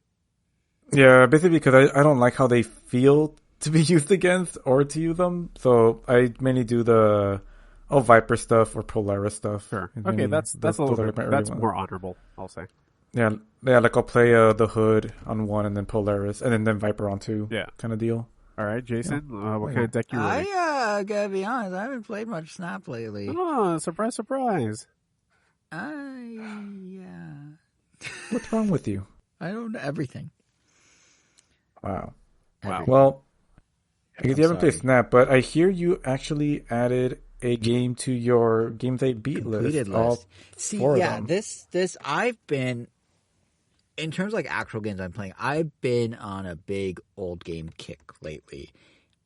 S1: Yeah, basically because I don't like how they feel to be used against or to use them. So I mainly do the Viper stuff or Polaris stuff.
S3: Sure.
S1: It's
S3: Okay,
S1: mainly-
S3: that's a
S1: those
S3: little
S1: are
S3: bit.
S1: my early
S3: That's
S1: ones.
S3: more honorable. I'll say.
S1: Yeah, like I'll play the Hood on one and then Polaris and then Viper on two.
S3: Yeah.
S1: Kind of deal.
S3: All right, Jason. What
S1: Yeah.
S3: kind of deck you running?
S2: I gotta be honest. I haven't played much Snap lately.
S3: Oh, surprise, surprise!
S2: Yeah.
S1: What's wrong with you?
S2: I don't know everything.
S1: Wow.
S3: Wow.
S1: Well, because
S2: I'm
S1: you haven't played
S2: sorry.
S1: Snap, but I hear you actually added a game to your games they beat
S2: Completed
S1: list. All
S2: list. See,
S1: 4 of
S2: yeah,
S1: them.
S2: this I've been in terms of like actual games I'm playing. I've been on a big old game kick lately.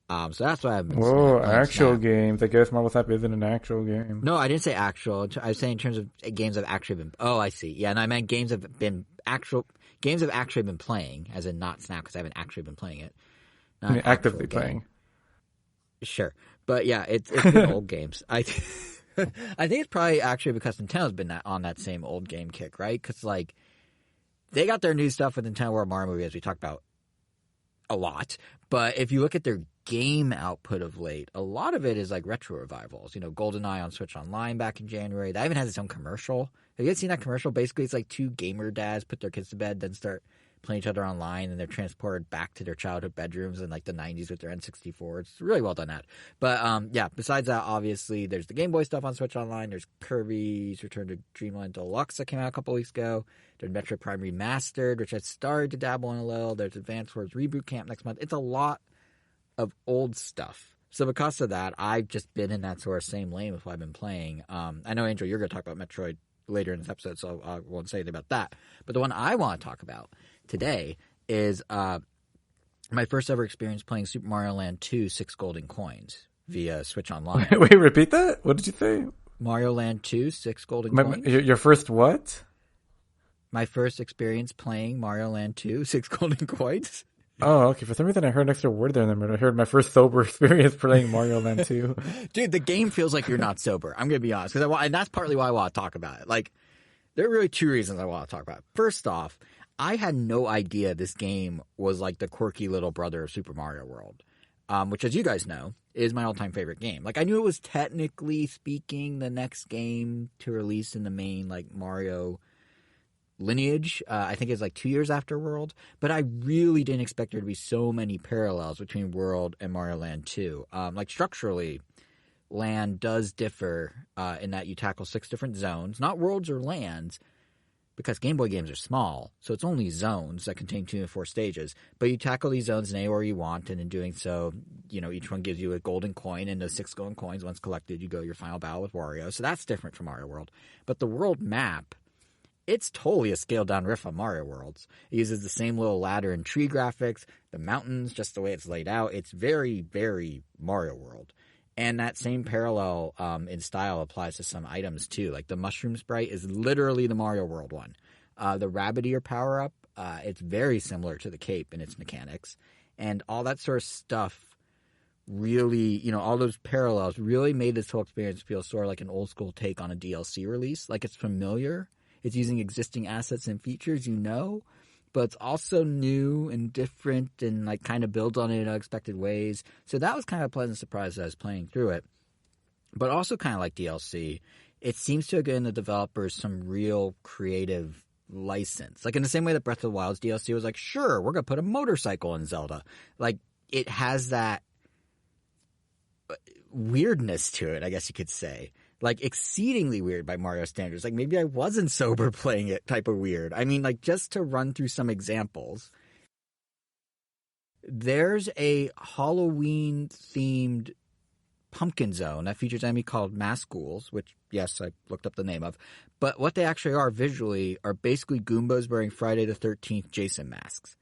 S2: So that's why I've been
S1: Whoa,
S2: playing
S1: actual
S2: Snap.
S1: games. I guess Marvel Snap isn't an actual game.
S2: No, I didn't say actual. I was saying in terms of games I've actually been. Oh, I see. Yeah, and I meant games have been actual games I've actually been playing, as in not Snap because I haven't actually been playing it. Not
S1: I mean,
S2: an actual
S1: actively
S2: game.
S1: playing.
S2: Sure. But yeah, it's been old games. I I think it's probably actually because Nintendo's been on that same old game kick, right? Because like they got their new stuff with Nintendo World Mario movie, as we talked about a lot. But if you look at their game output of late, a lot of it is like retro revivals. You know, GoldenEye on Switch Online back in January. That even has its own commercial. Have you guys seen that commercial? Basically, it's like two gamer dads put their kids to bed, then start playing each other online, and they're transported back to their childhood bedrooms in like the 90s with their N64. It's really well done that. But yeah, besides that, obviously, there's the Game Boy stuff on Switch Online. There's Kirby's Return to Dreamland Deluxe that came out a couple weeks ago. There's Metroid Prime Remastered, which I started to dabble in a little. There's Advance Wars Reboot Camp next month. It's a lot of old stuff. So because of that, I've just been in that sort of same lane with what I've been playing. I know, Angel, you're going to talk about Metroid later in this episode, so I won't say anything about that. But the one I want to talk about today is my first ever experience playing Super Mario Land 2 6 Golden Coins via Switch Online.
S1: Wait, repeat that? What did you say?
S2: Mario Land 2 6 Golden Coins.
S1: Your first what?
S2: My first experience playing Mario Land 2 6 Golden Coins.
S1: Oh, okay. For some reason, I heard an extra word there, and then I heard my first sober experience playing Mario Land 2.
S2: Dude, the game feels like you're not sober. I'm going to be honest. And that's partly why I want to talk about it. Like, there are really two reasons I want to talk about it. First off, I had no idea this game was like the quirky little brother of Super Mario World, which, as you guys know, is my all-time favorite game. Like, I knew it was technically speaking the next game to release in the main, like, Mario lineage. I think it's like 2 years after World, but I really didn't expect there to be so many parallels between World and Mario Land 2. Like, structurally, Land does differ in that you tackle 6 different zones, not worlds or lands, because Game Boy games are small, so it's only zones that contain 2 and 4 stages. But you tackle these zones in any order you want, and in doing so, you know, each one gives you a golden coin, and those 6 golden coins, once collected, you go your final battle with Wario. So that's different from Mario World. But the world map, it's totally a scaled-down riff on Mario Worlds. It uses the same little ladder and tree graphics, the mountains, just the way it's laid out. It's very, very Mario World. And that same parallel in style applies to some items, too. Like the mushroom sprite is literally the Mario World one. The rabbit ear power-up, it's very similar to the cape in its mechanics. And all that sort of stuff really, you know, all those parallels really made this whole experience feel sort of like an old-school take on a DLC release. Like, it's familiar. It's using existing assets and features, you know, but it's also new and different and like kind of builds on it in unexpected ways. So that was kind of a pleasant surprise as I was playing through it. But also kind of like DLC, it seems to have given the developers some real creative license. Like in the same way that Breath of the Wild's DLC was like, sure, we're going to put a motorcycle in Zelda. Like, it has that weirdness to it, I guess you could say. Like, exceedingly weird by Mario standards. Like, maybe I wasn't sober playing it type of weird. I mean, like, just to run through some examples. There's a Halloween-themed pumpkin zone that features an enemy called Mascools, which, yes, I looked up the name of. But what they actually are visually are basically Goombas wearing Friday the 13th Jason masks,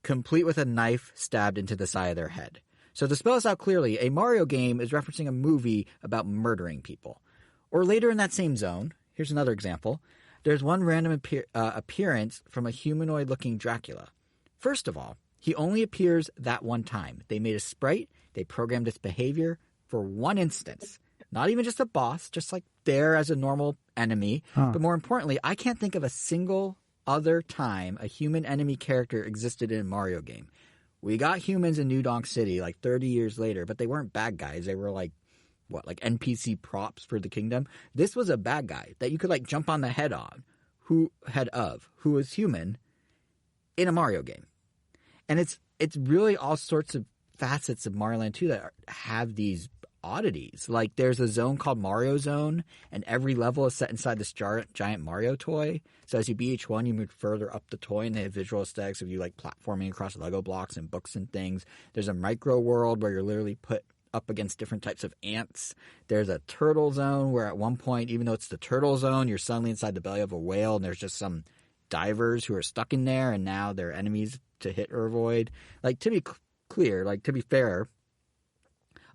S2: complete with a knife stabbed into the side of their head. So to spell this out clearly, a Mario game is referencing a movie about murdering people. Or later in that same zone, here's another example, there's one random appearance from a humanoid-looking Dracula. First of all, he only appears that one time. They made a sprite, they programmed its behavior for one instance. Not even just a boss, just like there as a normal enemy. But more importantly, I can't think of a single other time a human enemy character existed in a Mario game. We got humans in New Donk City like 30 years later, but they weren't bad guys. They were like NPC props for the kingdom. This was a bad guy that you could like jump on the head who was human in a Mario game. And it's really all sorts of facets of Mario Land 2 that have these oddities. Like, there's a zone called Mario Zone, and every level is set inside this giant Mario toy. So as you beat each one, you move further up the toy, and they have visual aesthetics of you like platforming across Lego blocks and books and things. There's a micro world where you're literally put up against different types of ants. There's a turtle zone where at one point, even though it's the turtle zone, you're suddenly inside the belly of a whale, and there's just some divers who are stuck in there, and now they're enemies to hit or avoid. Like, to be clear, like, to be fair,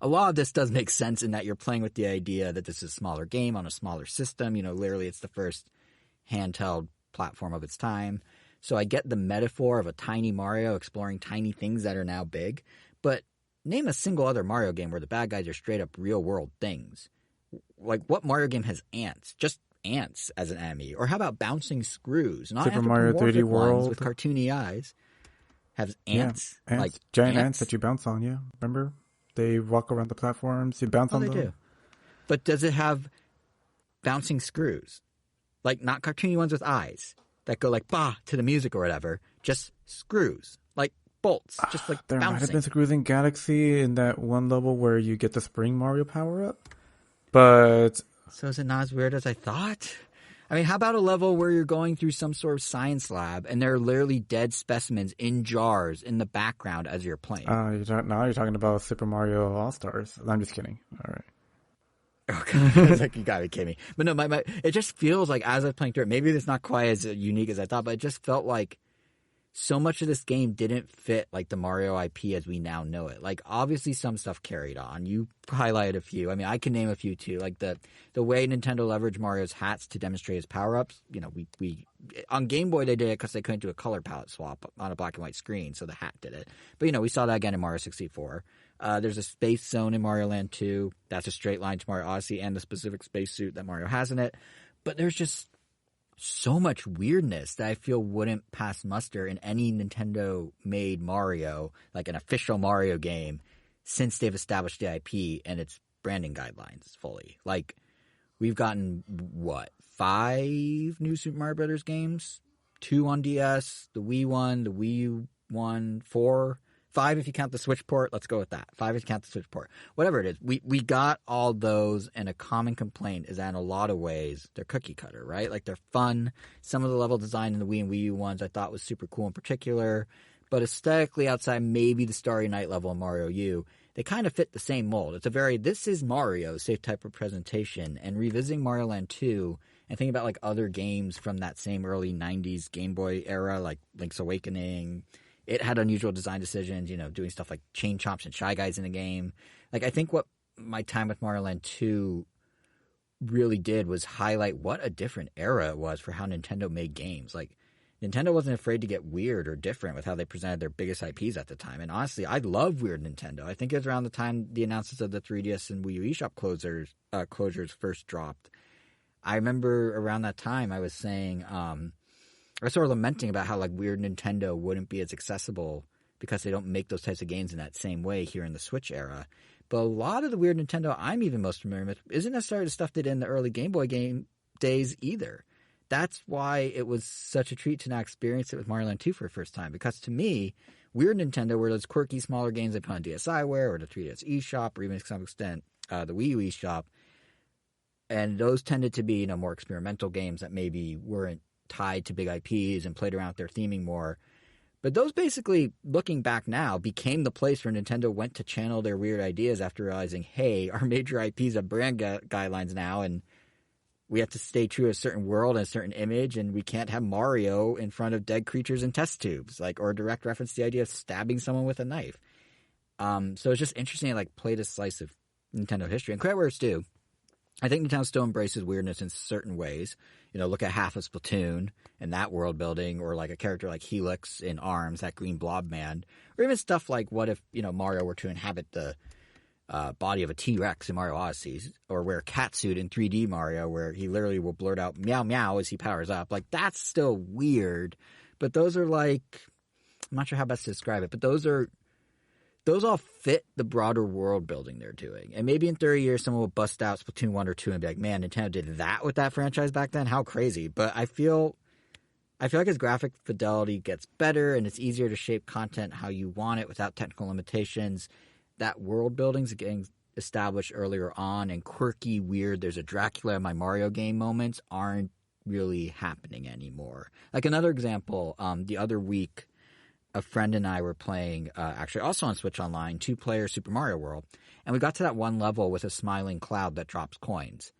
S2: a lot of this does make sense in that you're playing with the idea that this is a smaller game on a smaller system. You know, literally it's the first handheld platform of its time. So I get the metaphor of a tiny Mario exploring tiny things that are now big. But name a single other Mario game where the bad guys are straight up real world things. Like, what Mario game has ants? Just ants as an enemy. Or how about bouncing screws? Not
S1: Super Mario 3D
S2: anthropomorphic ones
S1: World
S2: with cartoony eyes. Have ants?
S1: Ants.
S2: Like
S1: Giant ants that you bounce on, yeah. Remember? They walk around the platforms, you bounce on them.
S2: They do. But does it have bouncing screws? Like, not cartoony ones with eyes that go like, bah, to the music or whatever. Just screws. Like bolts. Just like
S1: there
S2: bouncing.
S1: might have been screws in Galaxy in that one level where you get the spring Mario power-up. But...
S2: So is it not as weird as I thought? I mean, how about a level where you're going through some sort of science lab and there are literally dead specimens in jars in the background as you're playing?
S1: now you're talking about Super Mario All-Stars. I'm just kidding. All right.
S2: Okay. I was like, you gotta be kidding me. But no, it just feels like as I was playing through it, maybe it's not quite as unique as I thought, but it just felt like so much of this game didn't fit like the Mario IP as we now know it. Like, obviously some stuff carried on. You highlighted a few. I mean, I can name a few too. Like the way Nintendo leveraged Mario's hats to demonstrate his power-ups. You know, we on Game Boy they did it because they couldn't do a color palette swap on a black and white screen, so the hat did it. But you know, we saw that again in Mario 64. There's a space zone in Mario Land 2. That's a straight line to Mario Odyssey and the specific spacesuit that Mario has in it. But there's just so much weirdness that I feel wouldn't pass muster in any Nintendo-made Mario, like an official Mario game, since they've established the IP and its branding guidelines fully. Like, we've gotten, 5 new Super Mario Brothers games? 2 on DS, the Wii one, the Wii U one, 4... 5 if you count the Switch port. Let's go with that. 5 if you count the Switch port. Whatever it is. We got all those, and a common complaint is that in a lot of ways, they're cookie cutter, right? Like, they're fun. Some of the level design in the Wii and Wii U ones I thought was super cool in particular. But aesthetically, outside maybe the Starry Night level in Mario U, they kind of fit the same mold. It's a very, this is Mario safe type of presentation. And revisiting Mario Land 2 and thinking about, like, other games from that same early 90s Game Boy era, like Link's Awakening. It had unusual design decisions, you know, doing stuff like chain chomps and Shy Guys in the game. Like, I think what my time with Mario Land 2 really did was highlight what a different era it was for how Nintendo made games. Like, Nintendo wasn't afraid to get weird or different with how they presented their biggest IPs at the time. And honestly, I love weird Nintendo. I think it was around the time the announcements of the 3DS and Wii U eShop closures first dropped. I remember around that time I was saying... I was sort of lamenting about how, like, weird Nintendo wouldn't be as accessible because they don't make those types of games in that same way here in the Switch era. But a lot of the weird Nintendo I'm even most familiar with isn't necessarily the stuff they did in the early Game Boy game days either. That's why it was such a treat to now experience it with Mario Land 2 for the first time. Because to me, weird Nintendo were those quirky, smaller games they put on DSiWare or the 3DS eShop or even to some extent the Wii U eShop. And those tended to be, you know, more experimental games that maybe weren't tied to big IPs and played around with their theming more. But those basically, looking back now, became the place where Nintendo went to channel their weird ideas after realizing, hey, our major IPs have brand guidelines now, and we have to stay true to a certain world and a certain image, and we can't have Mario in front of dead creatures in test tubes, like, or a direct reference to the idea of stabbing someone with a knife. So it's just interesting to, like, play this slice of Nintendo history. And credit where it's due. I think Nintendo still embraces weirdness in certain ways. You know, look at half of Splatoon and that world building, or like a character like Helix in ARMS, that green blob man, or even stuff like what if, you know, Mario were to inhabit the body of a T-Rex in Mario Odyssey, or wear a cat suit in 3D Mario where he literally will blurt out meow meow as he powers up. Like, that's still weird, but those are like, I'm not sure how best to describe it, but those all fit the broader world building they're doing. And maybe in 30 years, someone will bust out Splatoon 1 or 2 and be like, man, Nintendo did that with that franchise back then? How crazy. But I feel like as graphic fidelity gets better and it's easier to shape content how you want it without technical limitations, that world building's getting established earlier on, and quirky, weird, there's a Dracula in my Mario game moments aren't really happening anymore. Like, another example, the other week, a friend and I were playing, actually also on Switch Online, 2-player Super Mario World. And we got to that one level with a smiling cloud that drops coins.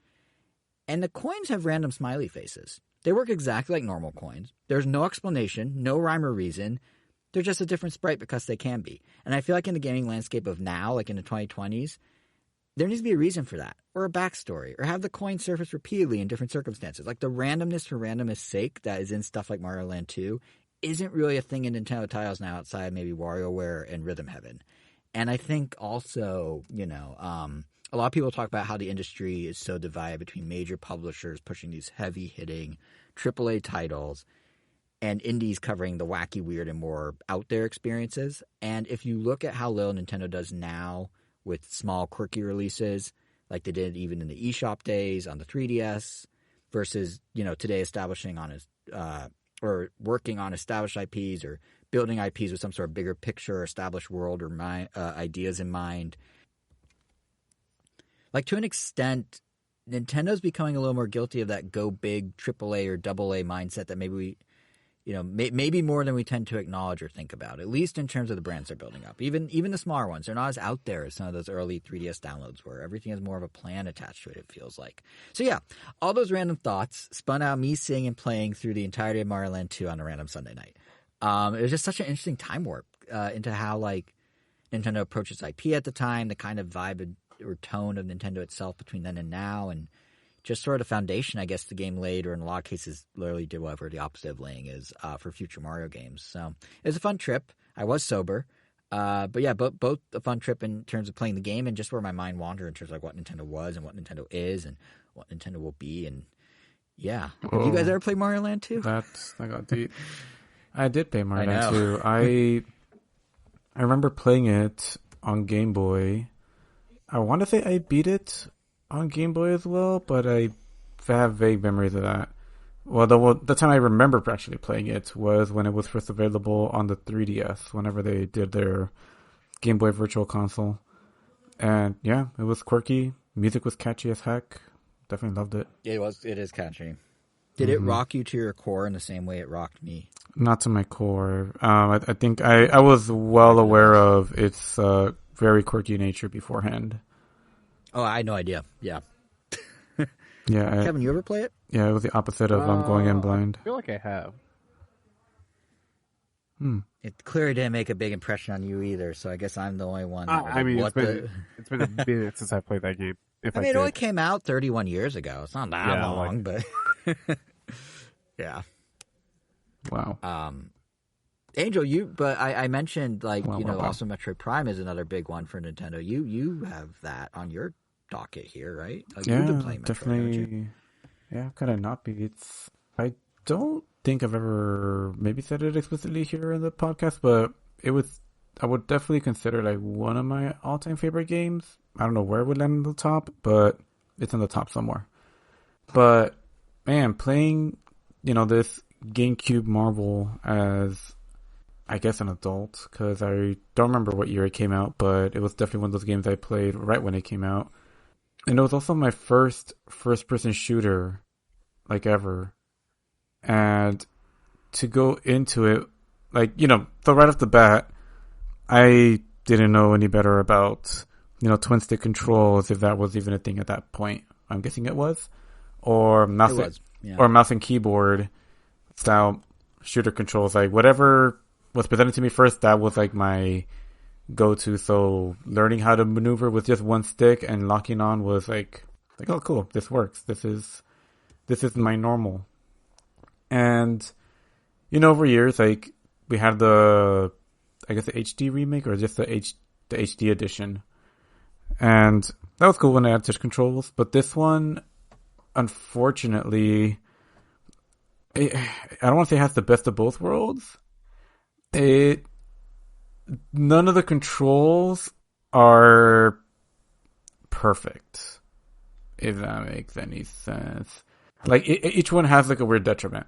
S2: And the coins have random smiley faces. They work exactly like normal coins. There's no explanation, no rhyme or reason. They're just a different sprite because they can be. And I feel like in the gaming landscape of now, like in the 2020s, there needs to be a reason for that, or a backstory, or have the coin surface repeatedly in different circumstances. Like, the randomness for randomness sake that is in stuff like Mario Land 2 isn't really a thing in Nintendo titles now outside maybe WarioWare and Rhythm Heaven. And I think also, a lot of people talk about how the industry is so divided between major publishers pushing these heavy-hitting AAA titles and indies covering the wacky, weird, and more out-there experiences. And if you look at how little Nintendo does now with small, quirky releases, like they did even in the eShop days on the 3DS, versus, today establishing on or working on established IPs or building IPs with some sort of bigger picture, established world or ideas in mind. Like, to an extent, Nintendo's becoming a little more guilty of that go big AAA or AA mindset that maybe we, maybe more than we tend to acknowledge or think about, at least in terms of the brands they're building up. Even the smaller ones, they're not as out there as some of those early 3DS downloads where everything has more of a plan attached to it, it feels like. So yeah, all those random thoughts spun out me seeing and playing through the entirety of Mario Land 2 on a random Sunday night. It was just such an interesting time warp into how, like, Nintendo approaches IP at the time, the kind of vibe or tone of Nintendo itself between then and now, and just sort of the foundation, I guess, the game laid, or in a lot of cases literally did whatever the opposite of laying is for future Mario games. So it was a fun trip. I was sober. But yeah, both a fun trip in terms of playing the game and just where my mind wandered in terms of like what Nintendo was and what Nintendo is and what Nintendo will be. And yeah. Have you guys ever played Mario Land 2?
S1: That got deep. I did play Mario Land 2. I remember playing it on Game Boy. I want to say I beat it on Game Boy as well, but I have vague memories of that. Well, the time I remember actually playing it was when it was first available on the 3DS, whenever they did their Game Boy Virtual Console. And yeah, it was quirky. Music was catchy as heck. Definitely loved it.
S2: It is catchy. Did it rock you to your core in the same way it rocked me?
S1: Not to my core. I think I was well aware of its very quirky nature beforehand.
S2: Oh, I had no idea. Yeah.
S1: Yeah.
S2: Kevin, you ever play it?
S1: Yeah, it was the opposite of going in blind.
S3: I feel like I have.
S2: It clearly didn't make a big impression on you either, so I guess I'm the only one.
S3: It's been a minute since I played that game.
S2: It only came out 31 years ago. It's not that long, but yeah.
S1: Wow.
S2: Angel, I mentioned also Metroid Prime is another big one for Nintendo. You have that on your docket here, right? Like,
S1: yeah,
S2: you've been playing Metroid,
S1: definitely. Yeah, kind of not be. I don't think I've ever maybe said it explicitly here in the podcast, but I would definitely consider like one of my all-time favorite games. I don't know where it would land on the top, but it's on the top somewhere. But man, playing, this GameCube marvel as, I guess, an adult, because I don't remember what year it came out, but it was definitely one of those games I played right when it came out. And it was also my first-person shooter, like, ever. And to go into it, like, so right off the bat, I didn't know any better about, twin-stick controls, if that was even a thing at that point. I'm guessing it was. Or mouse and keyboard style shooter controls. Like, whatever was presented to me first, that was, like, my go-to. So learning how to maneuver with just one stick and locking on was like, oh, cool, this works. This is my normal. And, over years, like, we had the HD remake or just the HD edition. And that was cool when I had touch controls. But this one, unfortunately, I don't want to say it has the best of both worlds. None of the controls are perfect, if that makes any sense. Like, each one has, like, a weird detriment.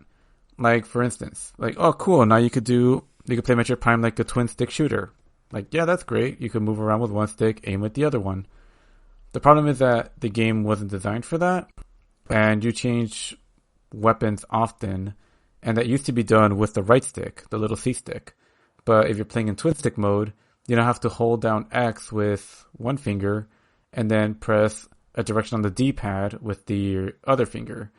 S1: Like, for instance, like, oh, cool, now you could play Metroid Prime like a twin-stick shooter. Like, yeah, that's great. You could move around with one stick, aim with the other one. The problem is that the game wasn't designed for that, and you change weapons often, and that used to be done with the right stick, the little C stick. But if you're playing in twin-stick mode, you don't have to hold down X with one finger and then press a direction on the D-pad with the other finger.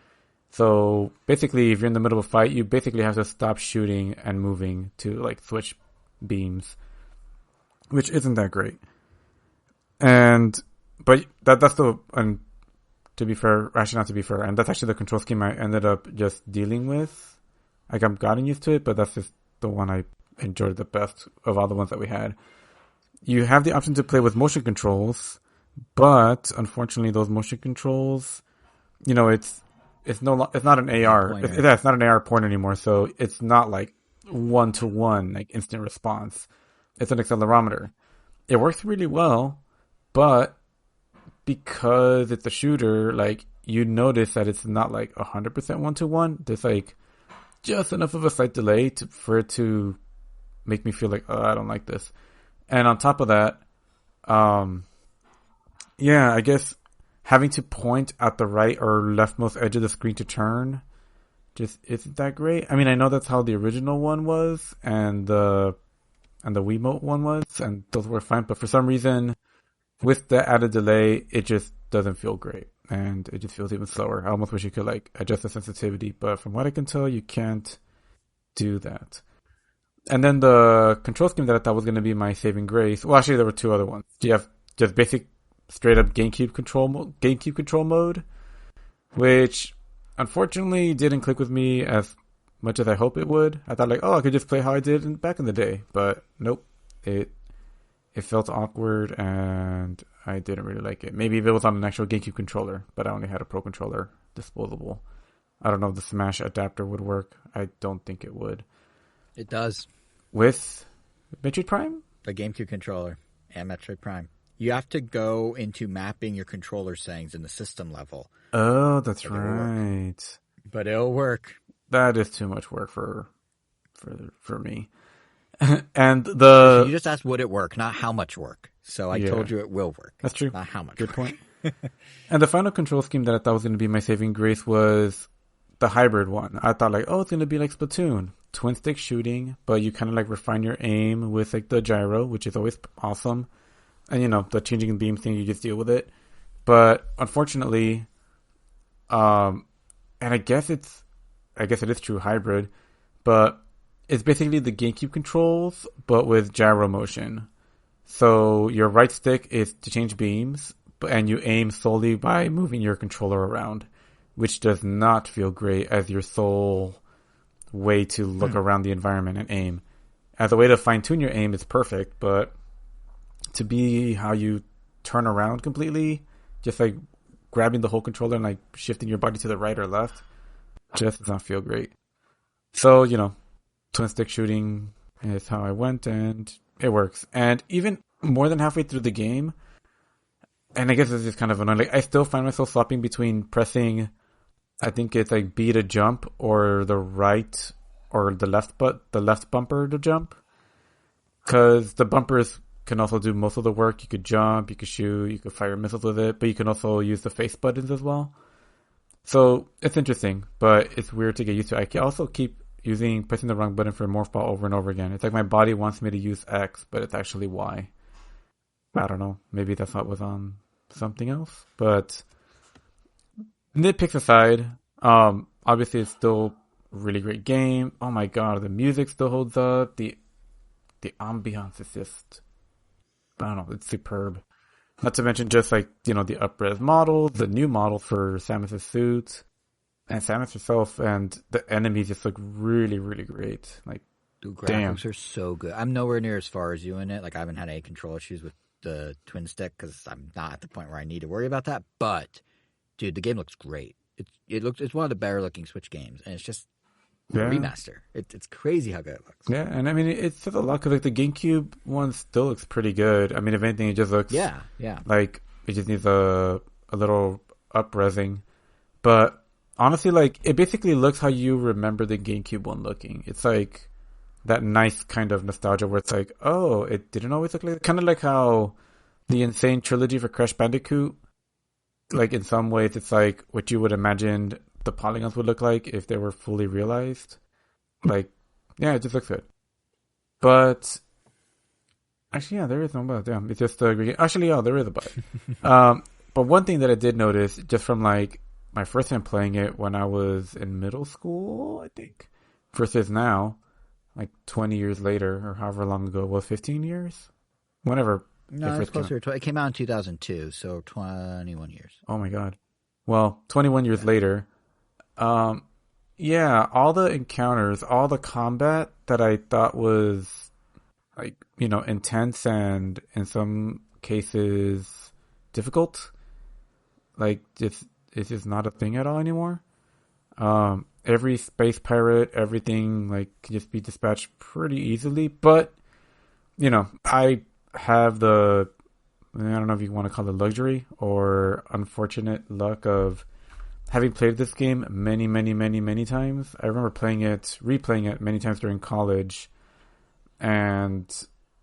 S1: So basically, if you're in the middle of a fight, you basically have to stop shooting and moving to, like, switch beams, which isn't that great. But that's and to be fair, actually not to be fair, and that's actually the control scheme I ended up just dealing with. Like, I've gotten used to it, but that's just the one I enjoyed the best of all the ones that we had. you have the option to play with motion controls, but unfortunately, those motion controls, it's not an AR. It's not an AR point anymore. So it's not like 1-to-1, like instant response. It's an accelerometer. It works really well, but because it's a shooter, like you notice that it's not like 100% 1-to-1. There's like just enough of a slight delay for it to make me feel like, oh, I don't like this. And on top of that, I guess having to point at the right or leftmost edge of the screen to turn just isn't that great. I mean, I know that's how the original one was, and the Wiimote one was, and those were fine. But for some reason, with the added delay, it just doesn't feel great, and it just feels even slower. I almost wish you could like adjust the sensitivity, but from what I can tell, you can't do that. And then the control scheme that I thought was going to be my saving grace. Well, actually, there were two other ones. You have just basic, straight up GameCube control mode, which unfortunately didn't click with me as much as I hope it would. I thought like, oh, I could just play how I did back in the day, but nope. It felt awkward, and I didn't really like it. Maybe if it was on an actual GameCube controller, but I only had a Pro controller, disposable. I don't know if the Smash adapter would work. I don't think it would.
S2: It does.
S1: With Metroid Prime?
S2: The GameCube controller and Metroid Prime. You have to go into mapping your controller settings in the system level.
S1: Oh, that's right.
S2: But it'll work.
S1: That is too much work for me. And the...
S2: You just asked would it work, not how much work. So I told you it will work.
S1: That's true.
S2: Not how much
S1: Good
S2: work.
S1: point. And the final control scheme that I thought was going to be my saving grace was the hybrid one. I thought like, oh, it's going to be like Splatoon. Twin stick shooting, but you kind of like refine your aim with like the gyro, which is always awesome. And the changing beam thing, you just deal with it. But unfortunately, and I guess it is true hybrid, but it's basically the GameCube controls, but with gyro motion. So your right stick is to change beams, and you aim solely by moving your controller around, which does not feel great as your sole way to look around the environment and aim. As a way to fine-tune your aim is perfect, but to be how you turn around completely, just like grabbing the whole controller and like shifting your body to the right or left, just does not feel great. So, twin stick shooting is how I went, and it works. And even more than halfway through the game, and I guess this is kind of annoying, like I still find myself swapping between pressing, I think it's like B to jump, or the right or the left bumper to jump. Because the bumpers can also do most of the work. You could jump, you could shoot, you could fire missiles with it, but you can also use the face buttons as well. So it's interesting, but it's weird to get used to. I can also keep pressing the wrong button for morph ball over and over again. It's like my body wants me to use X, but it's actually Y. I don't know. Maybe that's what was on something else, but nitpicks aside, obviously it's still a really great game. Oh my god, the music still holds up. The ambiance is just, I don't know, it's superb. Not to mention just like, the up-res models, the new model for Samus's suit, and Samus herself, and the enemies just look really, really great. Like,
S2: the graphics are so good. I'm nowhere near as far as you in it. Like, I haven't had any control issues with the twin stick because I'm not at the point where I need to worry about that. But dude, the game looks great. It's one of the better looking Switch games, and it's just a remaster. It's crazy how good it looks.
S1: Yeah, and I mean it says a lot because like the GameCube one still looks pretty good. I mean, if anything, it just looks like it just needs a little up-resing. But honestly, like it basically looks how you remember the GameCube one looking. It's like that nice kind of nostalgia where it's like, oh, it didn't always look like that. Kind of like how the Insane Trilogy for Crash Bandicoot, like in some ways it's like what you would imagine the polygons would look like if they were fully realized. Like, yeah, it just looks good. But actually, yeah, there is no but. Yeah, it's just actually, yeah, there is a but. But one thing that I did notice just from like my first time playing it when I was in middle school, I think, versus now, like 20 years later or however long ago it was, 15 years, whenever.
S2: No, it's closer. It came out in 2002, so 21 years.
S1: Oh my god. Well, 21 years later, yeah, all the encounters, all the combat that I thought was like, intense and in some cases difficult. Like, it's just not a thing at all anymore. Every space pirate, everything like can just be dispatched pretty easily. But I have I don't know if you want to call it luxury or unfortunate luck of having played this game many, many, many, many times. I remember replaying it many times during college, and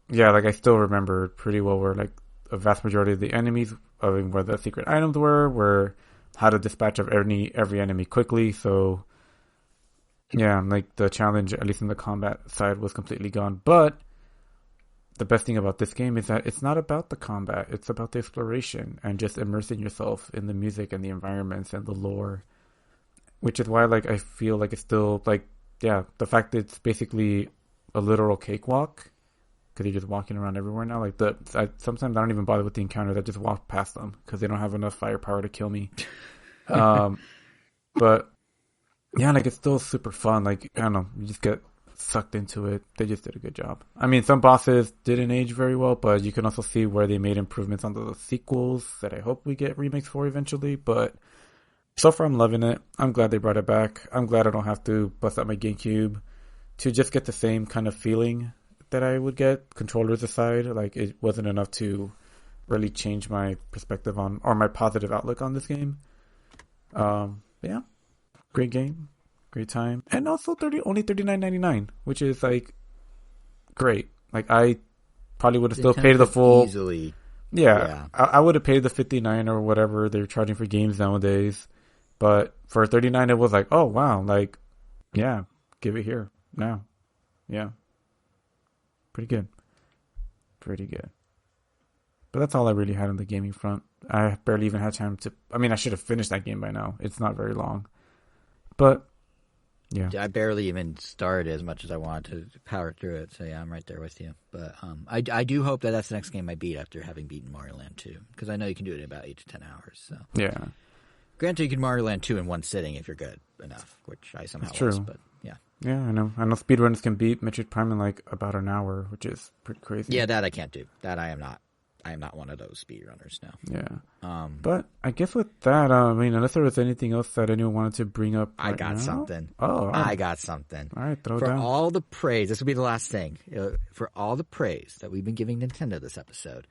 S1: yeah, like I still remember pretty well where like a vast majority of the enemies, where the secret items were how to dispatch of every enemy quickly. So yeah, like the challenge, at least in the combat side, was completely gone. But the best thing about this game is that it's not about the combat. It's about the exploration and just immersing yourself in the music and the environments and the lore. Which is why, like, I feel like it's still, like, yeah, the fact that it's basically a literal cakewalk, because you're just walking around everywhere now. Like, sometimes I don't even bother with the encounters. I just walk past them, because they don't have enough firepower to kill me. But, yeah, like, it's still super fun. Like, I don't know, you just get sucked into it. They just did a good job. I mean, some bosses didn't age very well, but you can also see where they made improvements on the sequels that I hope we get remakes for eventually. But so far, I'm loving it. I'm glad they brought it back. I'm glad I don't have to bust out my GameCube to just get the same kind of feeling that I would get, controllers aside. Like, it wasn't enough to really change my perspective on, or my positive outlook on this game. Yeah, great game. Great time. And also only $39.99, which is like great. Like, I probably would have still paid the full
S2: easily.
S1: Yeah. I would have paid the $59 or whatever they're charging for games nowadays. But for $39 it was like, oh wow, like, yeah, give it here now. Yeah. Pretty good. Pretty good. But that's all I really had on the gaming front. I barely even had time to I should have finished that game by now. It's not very long. But yeah,
S2: I barely even started as much as I wanted to power through it. So yeah, I'm right there with you. But I do hope that that's the next game I beat after having beaten Mario Land 2, because I know you can do it in about 8 to 10 hours. So
S1: yeah.
S2: Granted, you can Mario Land 2 in one sitting if you're good enough, which I somehow
S1: That's true.
S2: was. But yeah,
S1: yeah, I know speedrunners can beat Metroid Prime in like about an hour, which is pretty crazy.
S2: Yeah, that I can't do. That I am not. I am not one of those speedrunners now.
S1: Yeah. But I guess with that, unless there was anything else that anyone wanted to bring up
S2: I got
S1: now?
S2: something.
S1: Oh,
S2: I got something.
S1: All right, throw it
S2: For
S1: down.
S2: all the praise, this will be the last thing. For all the praise that we've been giving Nintendo this episode,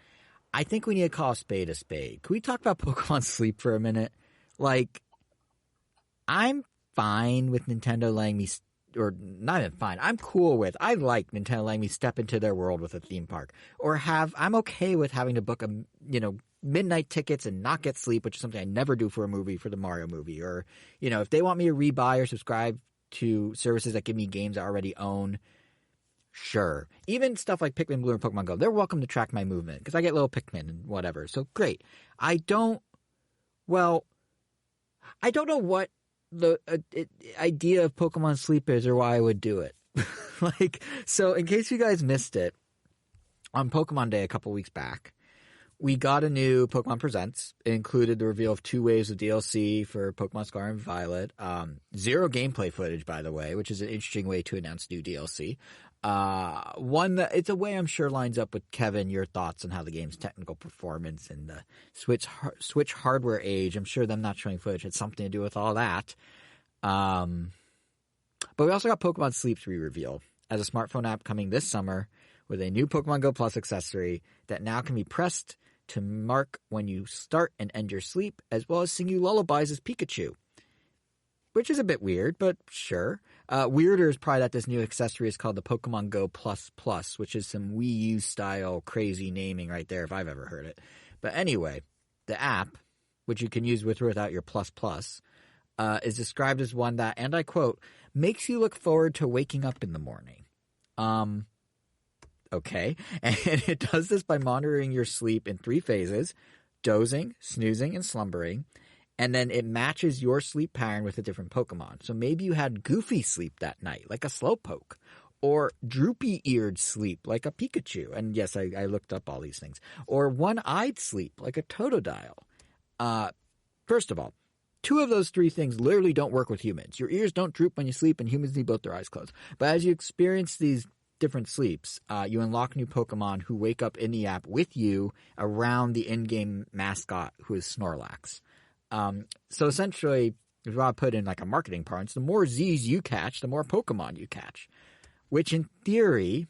S2: I think we need to call a spade a spade. Can we talk about Pokemon Sleep for a minute? Like, I'm fine with Nintendo letting me, or not even fine, I'm cool with, I like Nintendo letting me step into their world with a theme park. Or I'm okay with having to book midnight tickets and not get sleep, which is something I never do for a movie, for the Mario movie. Or, if they want me to rebuy or subscribe to services that give me games I already own, sure. Even stuff like Pikmin Blue and Pokemon Go, they're welcome to track my movement, because I get little Pikmin and whatever. So great. I don't know what the idea of Pokemon Sleep is or why I would do it. So in case you guys missed it, on Pokemon Day a couple weeks back, we got a new Pokemon Presents. It included the reveal of 2 waves of DLC for Pokemon Scarlet and Violet. 0 gameplay footage, by the way, which is an interesting way to announce new DLC. One that it's a way I'm sure lines up with Kevin, your thoughts on how the game's technical performance and the Switch hardware age. I'm sure them not showing footage had something to do with all that. But we also got Pokemon Sleep to be revealed as a smartphone app coming this summer with a new Pokemon Go Plus accessory that now can be pressed to mark when you start and end your sleep, as well as sing you lullabies as Pikachu. Which is a bit weird, but sure. Weirder is probably that this new accessory is called the Pokemon Go Plus Plus, which is some Wii U style crazy naming right there if I've ever heard it. But anyway, the app, which you can use with or without your Plus Plus, is described as one that, and I quote, makes you look forward to waking up in the morning. Okay. And it does this by monitoring your sleep in 3 phases: dozing, snoozing, and slumbering. And then it matches your sleep pattern with a different Pokemon. So maybe you had goofy sleep that night, like a Slowpoke, or droopy-eared sleep, like a Pikachu. And yes, I looked up all these things. Or one-eyed sleep, like a Totodile. First of all, 2 of those 3 things literally don't work with humans. Your ears don't droop when you sleep, and humans need both their eyes closed. But as you experience these different sleeps. You unlock new Pokemon who wake up in the app with you around the in-game mascot, who is Snorlax. So essentially, if you want to put in like a marketing parlance, the more Z's you catch, the more Pokemon you catch. Which in theory,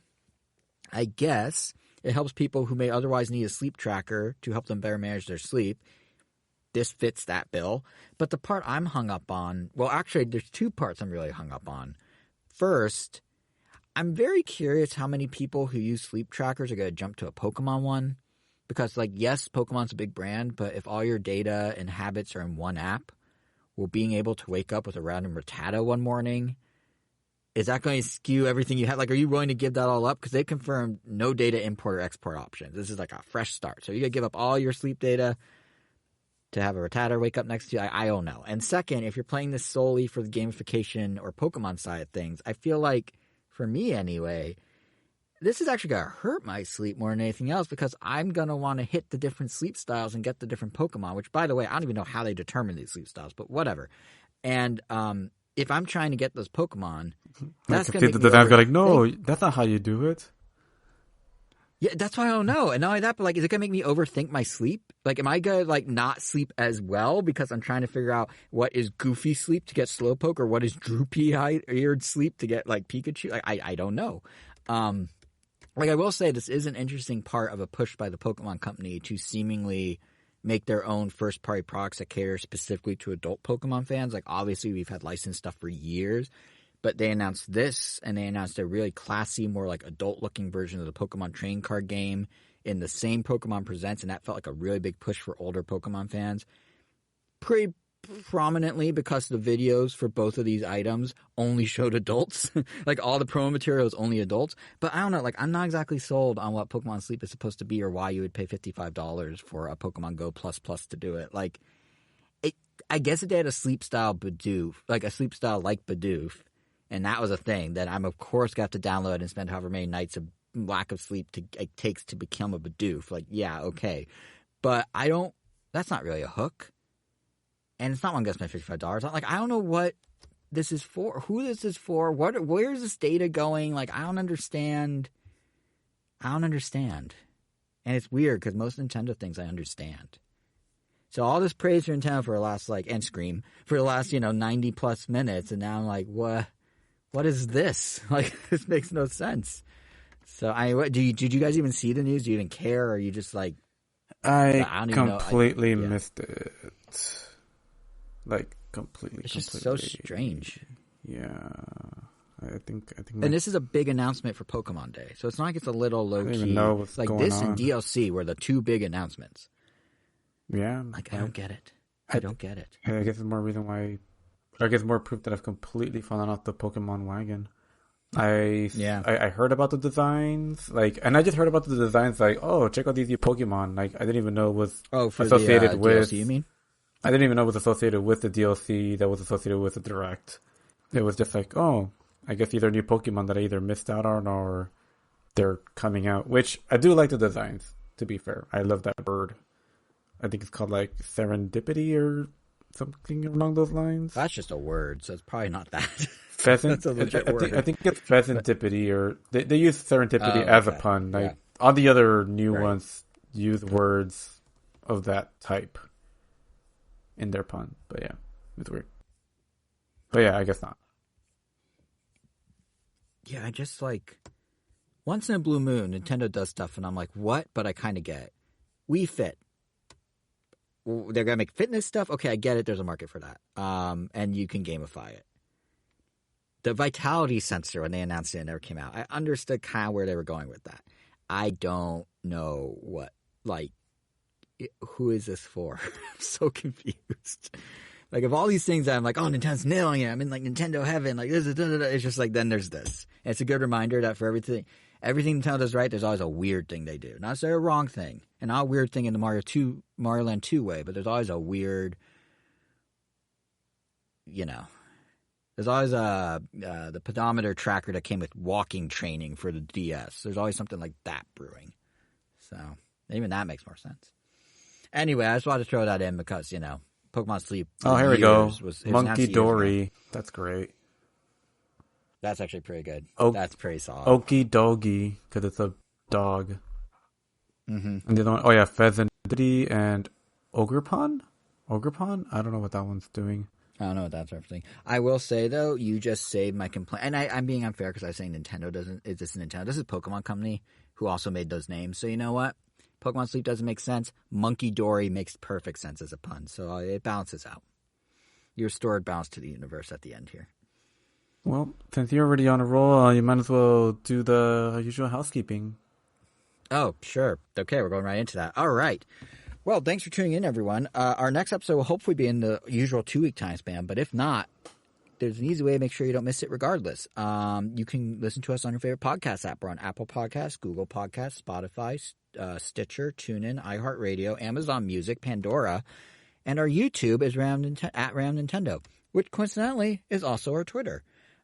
S2: I guess, it helps people who may otherwise need a sleep tracker to help them better manage their sleep. This fits that bill. But the part I'm hung up on, well, actually, there's two parts I'm really hung up on. First, I'm very curious how many people who use sleep trackers are going to jump to a Pokemon one. Because, like, yes, Pokemon's a big brand, but if all your data and habits are in one app, will being able to wake up with a random Rattata one morning, is that going to skew everything you have? Like, are you willing to give that all up? Because they confirmed no data import or export options. This is like a fresh start. So you're going to give up all your sleep data to have a Rattata wake up next to you? I don't know. And second, if you're playing this solely for the gamification or Pokemon side of things, I feel like, for me anyway, this is actually going to hurt my sleep more than anything else because I'm going to want to hit the different sleep styles and get the different Pokemon, which, by the way, I don't even know how they determine these sleep styles, but whatever. And if I'm trying to get those Pokemon, that's going to make me
S1: like, no, that's not how you do it.
S2: Yeah, that's why I don't know. And not only that, but like, is it going to make me overthink my sleep? Like, am I going to like not sleep as well because I'm trying to figure out what is goofy sleep to get Slowpoke or what is droopy-eared sleep to get like Pikachu? Like, I don't know. Like I will say, this is an interesting part of a push by the Pokemon Company to seemingly make their own first-party products that cater specifically to adult Pokemon fans. Like, obviously, we've had licensed stuff for years, but they announced this, and they announced a really classy, more like adult-looking version of the Pokemon trading card game in the same Pokemon Presents, and that felt like a really big push for older Pokemon fans. Pretty prominently because the videos for both of these items only showed adults. Like, all the promo material is only adults. But I don't know, like, I'm not exactly sold on what Pokemon Sleep is supposed to be or why you would pay $55 for a Pokemon Go Plus to do it. Like, I guess if they had a sleep style Bidoof, like a sleep style like Bidoof, and that was a thing, then I'm of course going to have to download and spend however many nights of lack of sleep it takes to become a Bidoof. Like, yeah, okay. But that's not really a hook. And it's not one I'm going to spend $55 on. Like, I don't know what this is for, who this is for, where's this data going? Like, I don't understand. And it's weird because most Nintendo things I understand. So all this praise for Nintendo for the last, like, and Scream, for the last, 90 plus minutes. And now I'm like, what is this? Like, this makes no sense. So did you guys even see the news? Do you even care? Or are you just like,
S1: I completely missed it. Like, completely.
S2: It's just so strange.
S1: Yeah. I think.
S2: And this is a big announcement for Pokemon Day. So it's not like it's a little low key.
S1: I don't even know what's
S2: like
S1: going
S2: this
S1: on.
S2: and DLC were the two big announcements.
S1: Yeah.
S2: Like, I don't get it. I don't get it.
S1: I guess it's more reason why. I guess more proof that I've completely fallen off the Pokemon wagon. I heard about the designs, like, and I just heard about the designs, like, oh, check out these new Pokemon. Like, I didn't even know it was associated with
S2: DLC, you mean?
S1: I didn't even know it was associated with the DLC that was associated with the Direct. It was just like, oh, I guess these are new Pokemon that I either missed out on or they're coming out. Which I do like the designs, to be fair. I love that bird. I think it's called like Serendipity or something along those lines.
S2: That's just a word, so it's probably not that.
S1: Pheasant.
S2: That's a legit word.
S1: I think it's Pheasantipity, or they use Serendipity as a pun. Like,
S2: yeah.
S1: all the other new ones use words of that type in their pun. But yeah, it's weird. But yeah, I guess not.
S2: Yeah, I just like, once in a blue moon, Nintendo does stuff, and I'm like, what? But I kind of get it. Wii Fit. They're going to make fitness stuff? Okay, I get it. There's a market for that. And you can gamify it. The Vitality sensor, when they announced it, never came out. I understood kind of where they were going with that. I don't know who is this for? I'm so confused. Like, of all these things, I'm like, oh, Nintendo's nailing it. I'm in, like, Nintendo heaven. Like, this is, it's just like, then there's this. And it's a good reminder that for everything Nintendo does right, there's always a weird thing they do. Not necessarily a wrong thing. And not a weird thing in the Mario Land 2 way, but there's always a weird, there's always the pedometer tracker that came with walking training for the DS. There's always something like that brewing. So even that makes more sense. Anyway, I just wanted to throw that in because, Pokemon Sleep.
S1: Oh, here we go. Monkey Dory. That's great.
S2: That's actually pretty good. That's pretty solid.
S1: Okie dogie, because it's a dog.
S2: Mm-hmm.
S1: And the other one, oh yeah, Pheasantity and Ogrepon? Ogrepon? I don't know what that one's doing.
S2: I don't know what that's referencing. I will say though, you just saved my complaint, and I'm being unfair because I was saying Nintendo doesn't. It's just Nintendo. This is Pokemon Company who also made those names. So you know what? Pokemon Sleep doesn't make sense. Monkey Dory makes perfect sense as a pun. So it balances out. You restored balance to the universe at the end here.
S1: Well, since you're already on a roll, you might as well do the usual housekeeping.
S2: Oh, sure. Okay, we're going right into that. All right. Well, thanks for tuning in, everyone. Our next episode will hopefully be in the usual 2-week time span, but if not, there's an easy way to make sure you don't miss it regardless. You can listen to us on your favorite podcast app. We're on Apple Podcasts, Google Podcasts, Spotify, Stitcher, TuneIn, iHeartRadio, Amazon Music, Pandora, and our YouTube is at Ram Nintendo, which coincidentally is also our Twitter.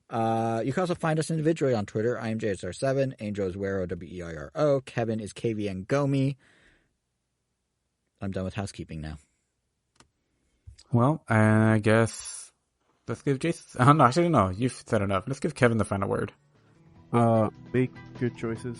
S2: You can also find us individually on Twitter. I am JSR7, Angel is Wero, WEIRO, Kevin is KVN Gomi. I'm done with housekeeping now.
S1: Well, I guess let's give Jason... Oh, no, actually, no. You've said enough. Let's give Kevin the final word.
S3: Make good choices.